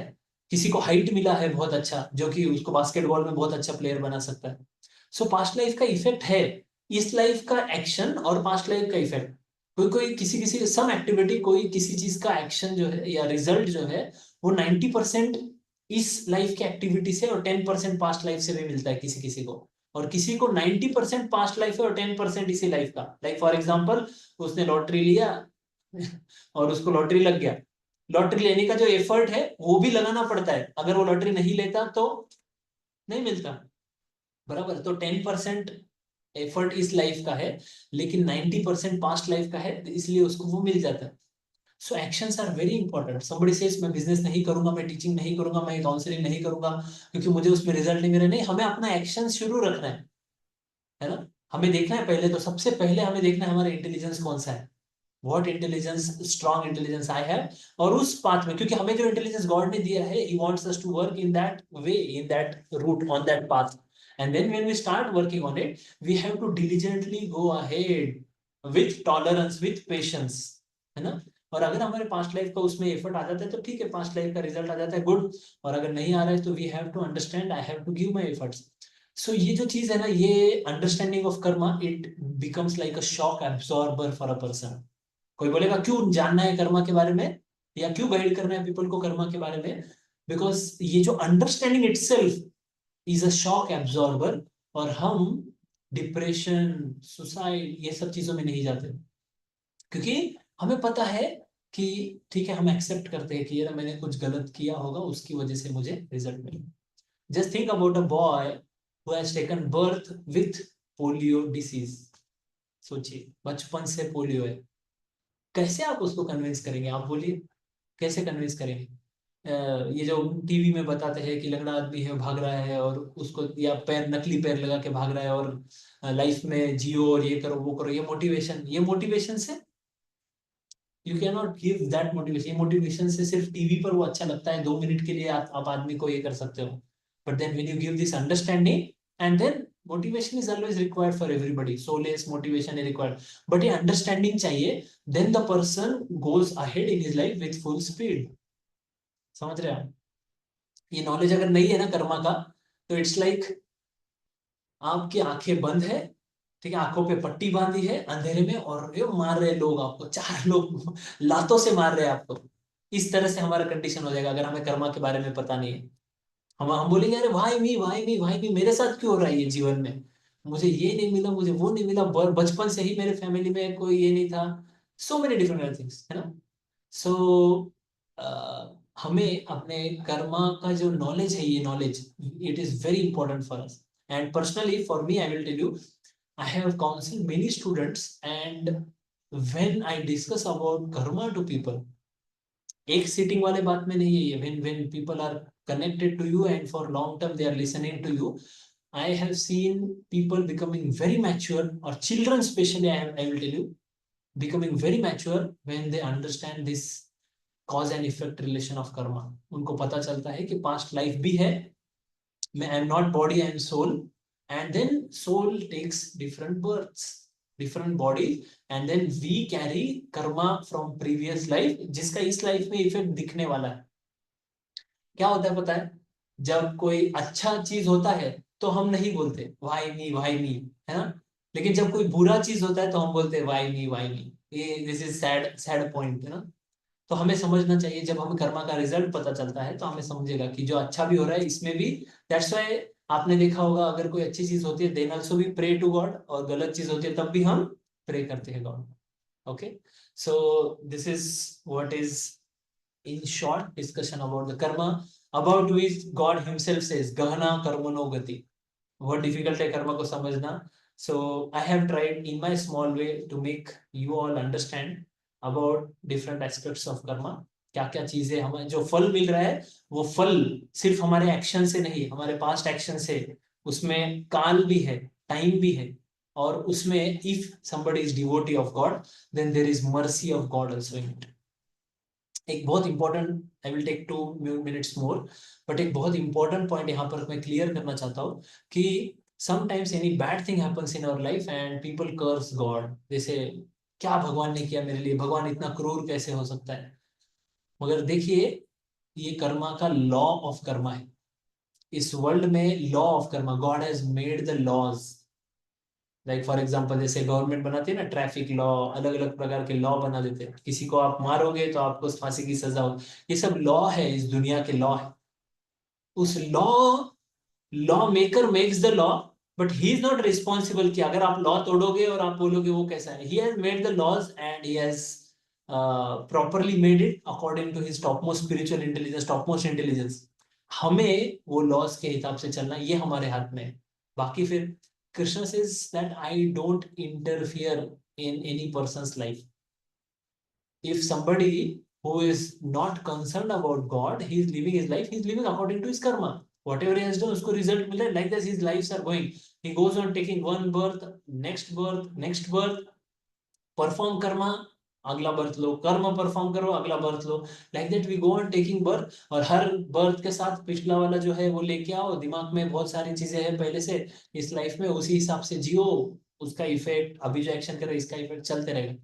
किसी को हाइट मिला है बहुत अच्छा, जो कि उसको बास्केटबॉल में बहुत अच्छा प्लेयर बना सकता है. सो पास्ट लाइफ का इफेक्ट है. इस लाइफ का एक्शन और पास्ट लाइफ का इफेक्ट, कोई कोई किसी किसी सम एक्टिविटी, कोई किसी चीज का एक्शन जो है या रिजल्ट जो है वो 90% इस लाइफ की एक्टिविटी से और 10% पास्ट लाइफ से भी मिलता है किसी किसी को. और किसी को 90% पास्ट लाइफ है और 10% इसी लाइफ का. लाइक फॉर एग्जांपल, उसने लॉटरी लिया और उसको लॉटरी लग गया. लॉटरी लेने का जो एफर्ट है वो भी लगाना पड़ता है, अगर वो लॉटरी नहीं लेता तो नहीं मिलता, बराबर। तो 10% एफर्ट इस लाइफ का है, लेकिन 90% पास्ट लाइफ का है, इसलिए उसको वो मिल जाता है। So actions are very important. Somebody says मैं बिजनेस नहीं करूंगा, मैं टीचिंग नहीं करूंगा, मैं काउंसलिंग नहीं करूंगा क्योंकि मुझे उसमें रिजल्ट नहीं मिल रहा। नहीं, हमें अपना एक्शन शुरू रखना है ना। हमें देखना है पहले, तो सबसे पहले हमें देखना है हमारा इंटेलिजेंस कौन सा है, what intelligence, strong intelligence I have, और उस पाथ में, क्योंकि हमें जो इंटेलिजेंस गॉड ने दिया है, he wants us to work in that way, in that route, on that path. And then when we start working on it, we have to diligently go ahead with tolerance, with patience, है ना। और अगर हमारे past life का उसमें effort आ जाता है तो ठीक है, पास्ट लाइफ का रिजल्ट आ जाता है, गुड। और अगर नहीं आ रहा है तो we have to understand, I have to give my efforts. So ये जो चीज है ना, ये understanding of karma, it becomes like a shock absorber for a person. कोई बोलेगा क्यों जानना है कर्मा के बारे में, या क्यों गाइड करना है पीपल को कर्मा के बारे में, बिकॉज ये जो understanding itself is a shock absorber. और हम डिप्रेशन, सुसाइड, ये सब चीजों में नहीं जाते, क्योंकि हमें पता है कि ठीक है, हम एक्सेप्ट करते हैं कि यार मैंने कुछ गलत किया होगा, उसकी वजह से मुझे रिजल्ट मिला। Just think about a boy who has taken birth with polio disease. सोचिए, बचपन से पोलियो है, कैसे आप उसको कन्विंस करेंगे, आप बोलिए, कैसे कन्विंस करेंगे। ये जो टीवी में बताते हैं कि लंगड़ा आदमी है, भाग रहा है, और उसको या पैर, नकली पैर लगा के भाग रहा है, और लाइफ में जियो और ये करो वो करो, ये मोटिवेशन, ये मोटिवेशन से you can not give that motivation. ये मोटिवेशन से सिर्फ टीवी पर वो अच्छा लगता है, 2 मिनट के लिए आप आदमी को ये कर सकते हो, but then when you give this understanding, and then motivation is always required for everybody, solace motivation is required, but ये अंडरस्टैंडिंग चाहिए, then the person goes ahead in his life with full speed. समझ रहे हैं आप। ये knowledge अगर नहीं है ना कर्मा का, तो इट्स लाइक आपकी आंखें बंद है, ठीक है, आंखों पे पट्टी बांधी है अंधेरे में, और ये मार रहे लोग आपको, 4 लोग लातों से मार रहे हैं आपको। इस तरह से हमारा कंडीशन हो जाएगा अगर हमें कर्मा के बारे में पता नहीं है। हम बोलेंगे अरे भाई मी भाई मी भाई मी, मेरे साथ क्यों हो रहा है ये जीवन में, मुझे ये नहीं मिला, मुझे वो नहीं मिला, बचपन से ही मेरे फैमिली में कोई ये नहीं था, सो मेनी डिफरेंट थिंग्स, है ना। सो हमें अपने कर्मा का जो नॉलेज है, ये knowledge, it is very important for us. And personally for me, I will tell you, I have counseled many students, and when I discuss about karma to people, एक seating वाले बात में नहीं है ये, when people are connected to you and for long term they are listening to you, I have seen people becoming very mature, or children especially, I will tell you, becoming very mature when they understand this cause and effect relation of karma। उनको पता चलता है कि past life भी है, I am not body, I am soul. And then soul takes different births, different body, and then we carry karma from previous life, जिसका इस life में इफेक्ट दिखने वाला है। क्या होता है पता है, जब कोई अच्छा चीज होता है तो हम नहीं बोलते वाई मी, है ना। लेकिन जब कोई बुरा चीज होता है तो हम बोलते हैं वाई मी। ये this is sad sad point, है ना। तो हमें समझना चाहिए, जब हमें कर्मा का रिजल्ट पता चलता है तो हमें समझेगा कि जो अच्छा भी हो रहा है इसमें भी, दैट्स व्हाई आपने देखा होगा, अगर कोई अच्छी चीज होती है then also we pray to God, और गलत चीज होती है तब भी हम प्रे करते हैं God. Okay, so this is what is in short discussion about the karma, about which God himself says गहना कर्मणो गति। बहुत डिफिकल्ट है कर्मा को समझना। So I have tried in my small way to make you all understand about different aspects of karma. क्या क्या चीजें, हमें जो फल मिल रहा है, वो फल सिर्फ हमारे एक्शन से नहीं, हमारे पास्ट एक्शन से, उसमें काल भी है, टाइम भी है, और उसमें if somebody is devotee of God, then there is mercy of God also in it। एक बहुत important, I will take 2 minutes more, but एक बहुत इंपॉर्टेंट पॉइंट यहाँ पर मैं क्लियर करना चाहता हूँ कि sometimes any bad thing happens in our life and people curse God, जैसे क्या भगवान ने किया मेरे लिए, भगवान इतना क्रूर कैसे हो सकता है। मगर देखिए, ये कर्मा का लॉ ऑफ कर्मा है। इस वर्ल्ड में law of karma, God has made the laws, like for example जैसे गवर्नमेंट बनाती है ना ट्रैफिक लॉ, अलग अलग प्रकार के लॉ बना देते हैं, किसी को आप मारोगे तो आपको फांसी की सजा हो, ये सब लॉ है, इस दुनिया के लॉ है। उस law maker makes the law, but he is not responsible कि अगर आप लॉ तोड़ोगे और आप बोलोगे वो कैसा है, he has made the laws and he has properly made it according to his topmost spiritual intelligence, topmost intelligence. हमें वो लॉस के हिसाब से चलना, ये हमारे हाथ में है. बाकी फिर Krishna says that I don't interfere in any person's life. If somebody who is not concerned about God, he is living his life, he is living according to his karma. Whatever he has done, उसको result मिल रहा है. Like this, his lives are going. He goes on taking one birth, next birth, next birth, perform karma, अगला birth लो, कर्म perform करो, अगला birth लो. Like that we go on taking birth, और हर बर्थ के साथ पिछला वाला जो है वो लेके आओ. दिमाग में बहुत सारी चीजें हैं पहले से इस लाइफ में, उसी हिसाब से जियो. उसका इफेक्ट, अभी जो एक्शन करे इसका इफेक्ट चलते रहेगा.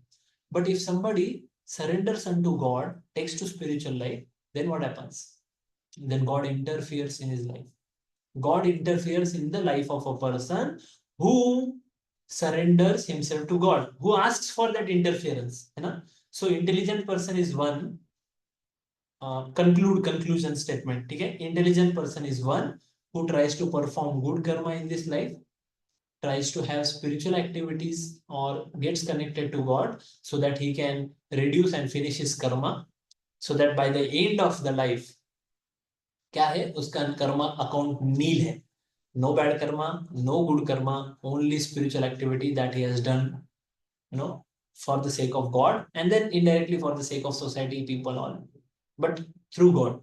But if somebody surrenders unto God, takes to spiritual life, then what happens? Then God interferes in his life. God interferes in the life of a person who surrenders himself to God, who asks for that interference. है ना? So intelligent person is one. Conclusion statement. ठीक है? Intelligent person is one who tries to perform good karma in this life, tries to have spiritual activities or gets connected to God so that he can reduce and finish his karma, so that by the end of the life क्या है, उसका Karma account नील है. No bad karma, no good karma, only spiritual activity that he has done, for the sake of God, and then indirectly for the sake of society, people, all, but through God.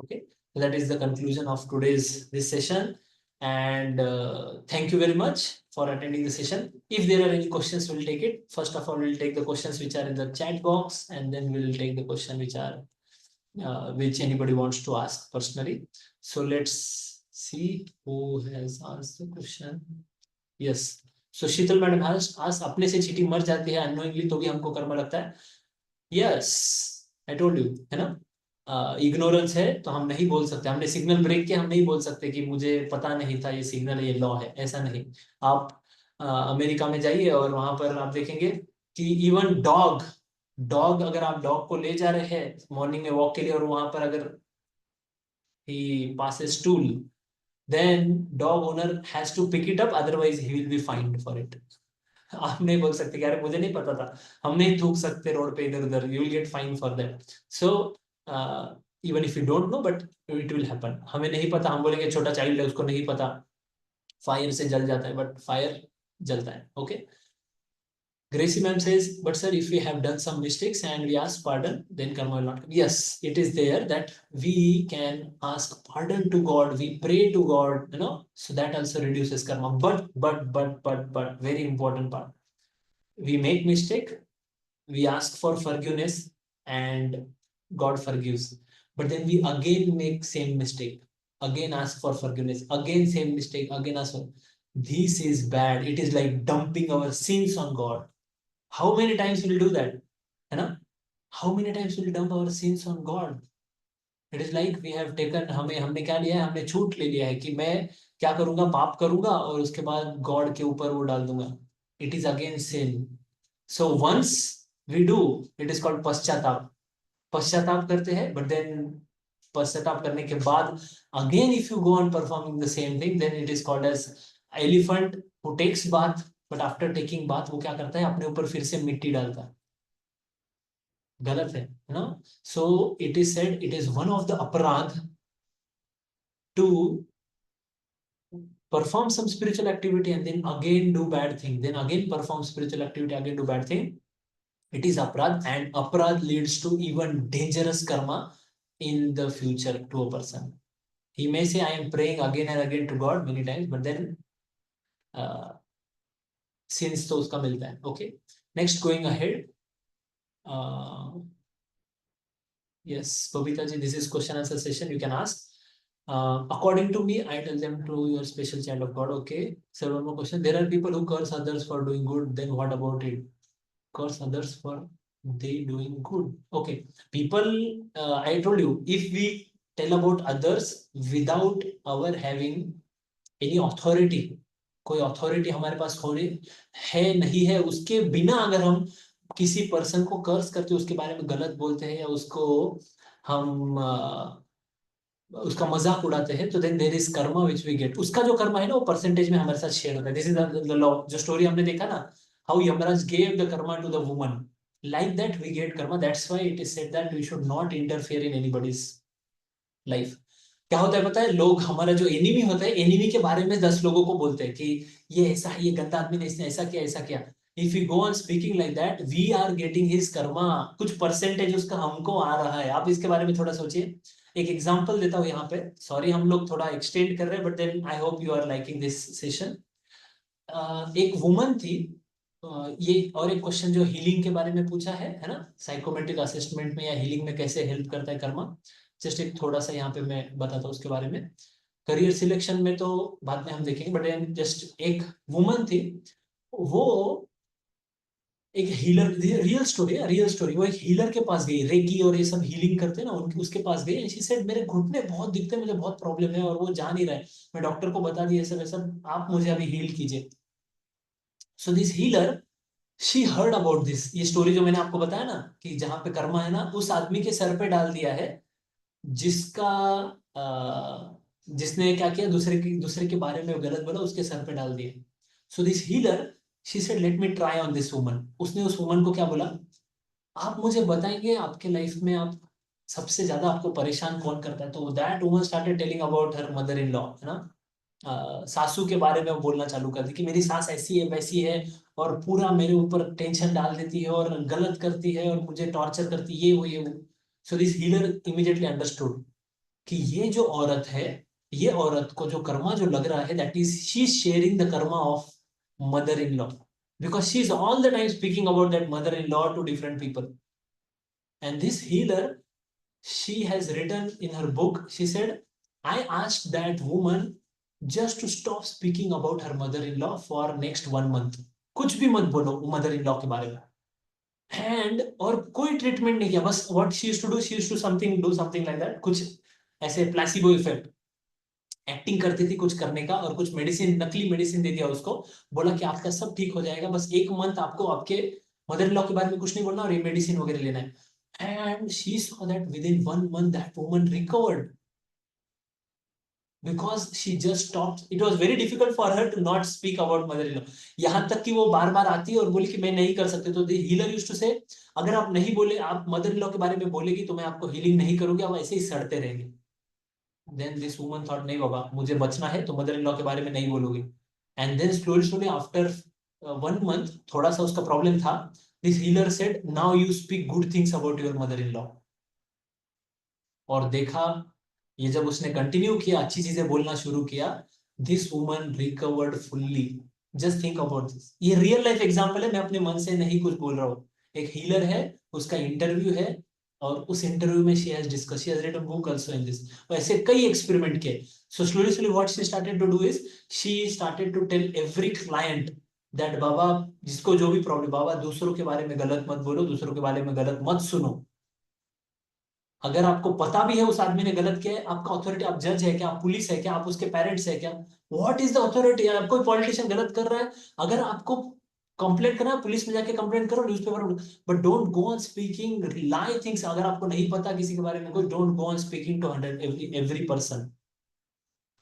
Okay, so that is the conclusion of today's this session, and thank you very much for attending the session. If there are any questions, we'll take it. First of all, we'll take the questions which are in the chat box, and then we'll take the question which are which anybody wants to ask personally. So let's see who has asked the question. Yes, so Sheetal madam has asked, अपने से चीटी मर जाती है unknowingly तो भी हमको कर्म लगता है. Yes, I told you, है ना. इग्नोरेंस है तो हम नहीं बोल सकते. हमने सिग्नल ब्रेक किया, हम नहीं बोल सकते कि मुझे पता नहीं था ये सिग्नल, ये लॉ है. ऐसा नहीं. आप अमेरिका में जाइए और वहां पर आप देखेंगे कि इवन डॉग अगर आप डॉग को ले जा रहे हैं मॉर्निंग में वॉक के लिए, और वहां पर अगर he passes stool, then dog owner has to pick it up, otherwise he will be fined for it. आप नहीं बोल सकते कि अरे मुझे नहीं पता था, हम नहीं थूक सकते रोड पे इधर उधर, you will get fined for that. So even if you don't know, but it will happen. हमें नहीं पता, हम बोलेंगे छोटा चाइल्ड है उसको नहीं पता फायर से जल जाता है, बट फायर जलता है. Okay, Gracie ma'am says, but sir, if we have done some mistakes and we ask pardon, then karma will not come. Yes, it is there that we can ask pardon to God, we pray to God, so that also reduces karma. But, very important part. We make mistake, we ask for forgiveness, and God forgives. But then we again make same mistake, again ask for forgiveness, again same mistake, again ask for. This is bad. It is like dumping our sins on God. How many times will you do that? है ना? How many times will you dump our sins on God? It is like we have taken, हमने क्या लिया है, हमने छूट ले लिया है कि मैं क्या करूंगा, पाप करूंगा और उसके बाद गॉड के ऊपर वो डाल दूंगा. It is again sin. So once we do, it is called पश्चाताप. पश्चाताप करते हैं, but then पश्चाताप करने के बाद again if you go on performing the same thing, then it is called as elephant who takes bath, but after taking bath वो क्या करता है, अपने ऊपर फिर से मिट्टी डालता है. गलत है ना. So it is said it is one of the अपराध to perform some spiritual activity and then again do bad thing, then again perform spiritual activity, again do bad thing. It is aparad, and aparad leads to even dangerous karma in the future to a person. He may say, I am praying again and again to God many times, but then sins तो उसका मिलता है. Okay, next, going ahead. Yes, Babita ji, this is question answer session, you can ask. According to me, I tell them to your special child of God. Okay, so one more question. There are people who curse others for doing good, then what about it? Curse others for they doing good. Okay, people, I told you, if we tell about others without our having any authority, कोई authority हमारे पास थोड़ी है नहीं है, उसके बिना अगर हम किसी पर्सन को कर्स करते, उसके बारे में गलत बोलते हैं या उसको हम उसका मजाक उड़ाते हैं, तो then there is karma which we get. उसका जो कर्मा है ना वो परसेंटेज में हमारे साथ शेयर होता है. This is the law. जो स्टोरी हमने देखा ना, how Yamraj gave the karma to the woman, like that we get karma. That's why it is said that we should not interfere in anybody's life. क्या होता है पता है, लोग हमारा जो एनिमी होता है, एनिमी के बारे में 10 लोगों को बोलते हैं कि ये ऐसा है, ये गंदा आदमी ने, इसने ऐसा किया ऐसा किया. If you go on speaking like that, we are getting his karma. कुछ परसेंटेज उसका हमको आ रहा है. आप इसके बारे में थोड़ा सोचिए. एक एग्जांपल देता हूँ यहाँ पे. सॉरी हम लोग थोड़ा एक्सटेंड कर रहे हैं, but then I hope you are liking this session. एक वुमन थी. ये और एक क्वेश्चन जो हीलिंग के बारे में पूछा है ना, साइकोमेट्रिक असेसमेंट में या हीलिंग में कैसे हेल्प करता है कर्मा. जस्ट एक थोड़ा सा यहाँ पे मैं बताता हूँ उसके बारे में. करियर सिलेक्शन में तो बाद में हम देखेंगे, बट जस्ट एक वुमन थी. वो एक हीलर, रियल स्टोरी है, रियल स्टोरी. वो एक हीलर के पास गई, रेकी और ये सब हीलिंग करते हैं ना, उनके उसके पास गई. शी सेड मेरे घुटने बहुत दिखते हैं, मुझे बहुत प्रॉब्लम है और वो जा नहीं रहा है. मैं डॉक्टर को बता दिया सब ऐसा, आप मुझे अभी हील कीजिए. So this healer, she heard about this. ये स्टोरी जो मैंने आपको बताया ना कि जहां पे कर्मा है ना, उस आदमी के सर पे डाल दिया है जिसका जिसने क्या किया, दूसरे के बारे में गलत बोला, उसके सर पे डाल दिया. So this healer, she said let me try on this woman. उसने उस वुमन को क्या बोला, आप मुझे बताएंगे आपके लाइफ में आप सबसे ज्यादा आपको परेशान कौन करता है. तो that woman started telling about her mother in law, है ना. सासू के बारे में वो बोलना चालू कर दी कि मेरी सास ऐसी है वैसी है और पूरा मेरे ऊपर टेंशन डाल देती है और गलत करती है और मुझे टॉर्चर करती है, ये वो ये वो. So this healer immediately understood कि ये जो औरत है, ये औरत को जो कर्मा जो लग रहा है, that is she is sharing the karma of mother in law, because she is all the time speaking about that mother-in-law to different people. And this healer, she has written in her book, she said, I asked that woman just to stop speaking about her mother-in-law for next 1 month. कुछ भी मत बोलो mother in law के बारे में. And और कोई treatment नहीं किया, बस what she used to do, she used to something do something like that, कुछ ऐसे प्लेसिबो इफेक्ट, एक्टिंग करती थी कुछ करने का, और कुछ मेडिसिन, नकली मेडिसिन दे दिया उसको. बोला कि आपका सब ठीक हो जाएगा, बस 1 मंथ आपको आपके मदर इन लॉ के बारे में कुछ नहीं बोलना और ये मेडिसिन वगैरह लेना है. And she saw that with in 1 month that woman recovered because she just stopped. It was very difficult for her to not speak about mother-in-law. यहाँ तक कि वो बार बार आती है और बोली कि मैं नहीं कर सकती. तो हीलर यूज्ड टू से, अगर आप नहीं बोले, आप मदर इन लॉ के बारे में बोलेगी तो मैं आपको हीलिंग नहीं करूंगी, आप ऐसे ही सड़ते रहेंगे. देन दिस वुमन थॉट नहीं बाबा, मुझे बचना है तो मदर इन लॉ के बारे में नहीं बोलोगी. And then slowly slowly after 1 month, थोड़ा सा उसका प्रॉब्लम था, this healer said now you speak good things about your mother in law. और देखा, ये जब उसने कंटिन्यू किया, अच्छी चीजें बोलना शुरू किया, this woman recovered fully. Just think about this. ये रियल लाइफ एग्जांपल है, मैं अपने मन से नहीं कुछ बोल रहा हूँ. एक हीलर है, उसका इंटरव्यू है, और उस इंटरव्यू में she has discuss, she has written book also in this. ऐसे कई एक्सपेरिमेंट किए. So slowly slowly what she started to do is, she started to tell every client that बाबा, जिसको जो भी प्रॉब्लम, बाबा दूसरों के बारे में गलत मत बोलो, दूसरों के बारे में गलत मत सुनो. अगर आपको पता भी है उस आदमी ने गलत किया है, आपका अथॉरिटी, आप जज है क्या, आप पुलिस है क्या, आप उसके पेरेंट्स है क्या, व्हाट इज द अथॉरिटी. आप कोई पॉलिटिशियन गलत कर रहा है, अगर आपको कंप्लेंट करना है, पुलिस में जाके कंप्लेंट करो, न्यूज़पेपर में. But don't go on speaking lie things. अगर आपको नहीं पता किसी के बारे में कोई, don't go on speaking to 100 every person.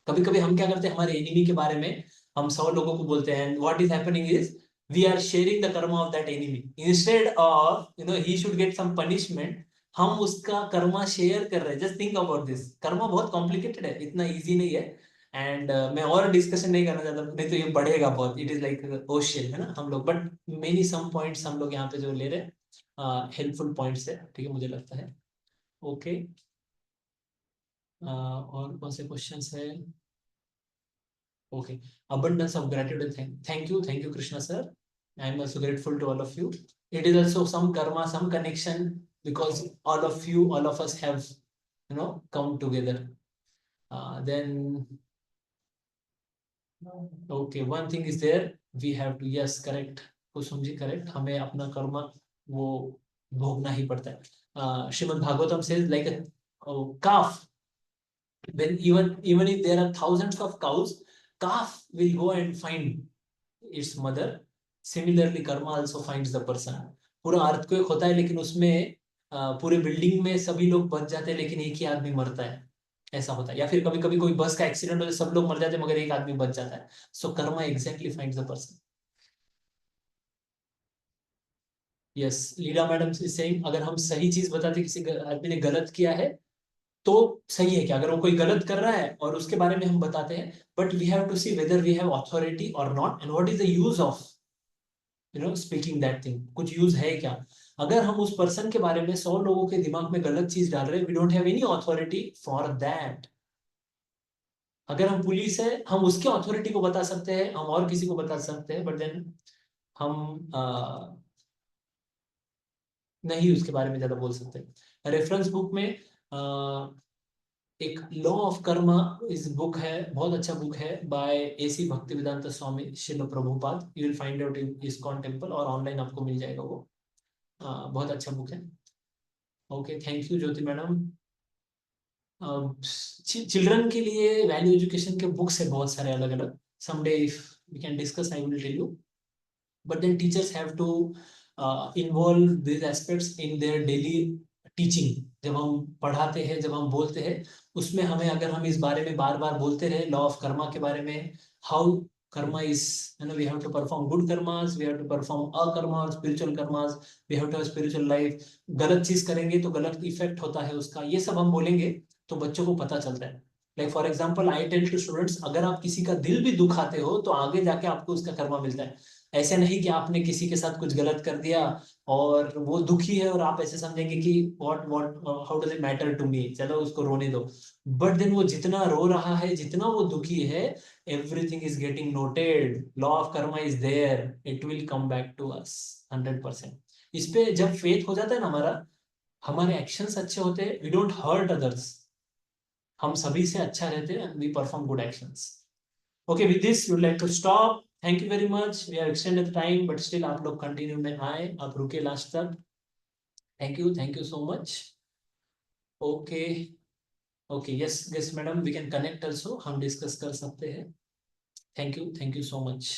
कभी कभी हम क्या करते हैं, हमारे एनिमी के बारे में हम 100 लोगों को बोलते हैं. What is happening is we are sharing the karma of that enemy. Instead of he should get some punishment, हम उसका कर्मा शेयर कर रहे हैं. Just think about this. Karma बहुत कॉम्प्लिकेटेड है, इतना इजी नहीं है. एंड मैं और डिस्कशन नहीं करना चाहता, नहीं तो ये बढ़ेगा बहुत. इट इज लाइक ओशियन, है ना हम लोग. बट मेनी सम पॉइंट्स हम लोग यहाँ पे जो ले रहे हैं हेल्पफुल पॉइंट्स है, ठीक है मुझे लगता है. ओके. और कौन से क्वेश्चंस है. Okay. Abundance of gratitude and thank you, Krishna sir. I am also grateful to all of you. It is also some karma, some connection, because all of us have, come together. Then, okay, one thing is there. We have to, yes, correct. Kusum ji correct. हमें अपना कर्मा वो भोगना ही पड़ता है. Shrimad Bhagavatam says like a calf. When even if there are thousands of cows, calf will go and find its mother. Similarly, karma also finds the person. पूरा earthquake होता है लेकिन उसमें पूरे बिल्डिंग में सभी लोग बच जाते हैं लेकिन एक ही आदमी मरता है, ऐसा होता है. या फिर कभी कभी कोई बस का एक्सीडेंट होता है, सब लोग मर जाते हैं मगर एक आदमी बच जाता है. So karma exactly finds the person. Yes, Lida madam is saying अगर हम सही चीज बताते किसी आदमी ने गलत किया है तो सही है क्या, अगर वो कोई गलत कर रहा है और उसके बारे में हम बताते हैं, but we have to see whether we have authority और not and what is the use of speaking that thing, कुछ यूज है क्या। अगर हम उस पर्सन के बारे में 100 लोगों के दिमाग में गलत चीज डाल रहे हैं, we don't have any authority for that. अगर हम पुलिस है, हम उसके अथॉरिटी को बता सकते हैं, हम और किसी को बता सकते हैं, बट देन हम नहीं उसके बारे में ज्यादा बोल सकते। रेफरेंस बुक में एक लॉ ऑफ कर्मा इस बुक है, बहुत अच्छा बुक है बाय एसी भक्तिवेदांत स्वामी शिल Prabhupada, you will find out in ISKCON temple और ऑनलाइन आपको मिल जाएगा वो। बहुत अच्छा बुक है। Okay, thank you Jyoti madam. Children के लिए वैल्यू एजुकेशन के बुक्स है बहुत सारे अलग अलग, someday if we can discuss I will tell you, but then teachers have to involve these aspects in their daily teaching। जब हम पढ़ाते हैं, जब हम बोलते हैं, उसमें हमें अगर हम इस बारे में बार बार बोलते रहे लॉ ऑफ कर्मा के बारे में, how karma is, we have to perform good karmas, we have to perform akarma spiritual karmas, we have to have spiritual life, गलत चीज करेंगे तो गलत इफेक्ट होता है उसका, ये सब हम बोलेंगे तो बच्चों को पता चलता है। Like for example I tell to students, अगर आप किसी का दिल भी दुखाते हो तो आगे जाके आपको उसका कर्मा मिलता है। ऐसे नहीं कि आपने किसी के साथ कुछ गलत कर दिया और वो दुखी है और आप ऐसे समझेंगे कि what what how does it matter to me, चलो उसको रोने दो। बट देन वो जितना रो रहा है, जितना वो दुखी है, everything is getting noted, law of karma is there, it will come back to us 100%। इस पे जब फेथ हो जाता है ना हमारा, हमारे एक्शंस अच्छे होते हैं, वी डोंट हर्ट अदर्स, हम सभी से अच्छा रहते हैं, we perform good actions. Okay, with this, we would like to stop. Thank you very much. We have extended the time, but still आप लोग कंटिन्यू में आए, आप रुके लास्ट तक। Thank you so much. Okay, okay, yes yes madam, we can connect also, हम discuss कर सकते हैं। Thank you so much.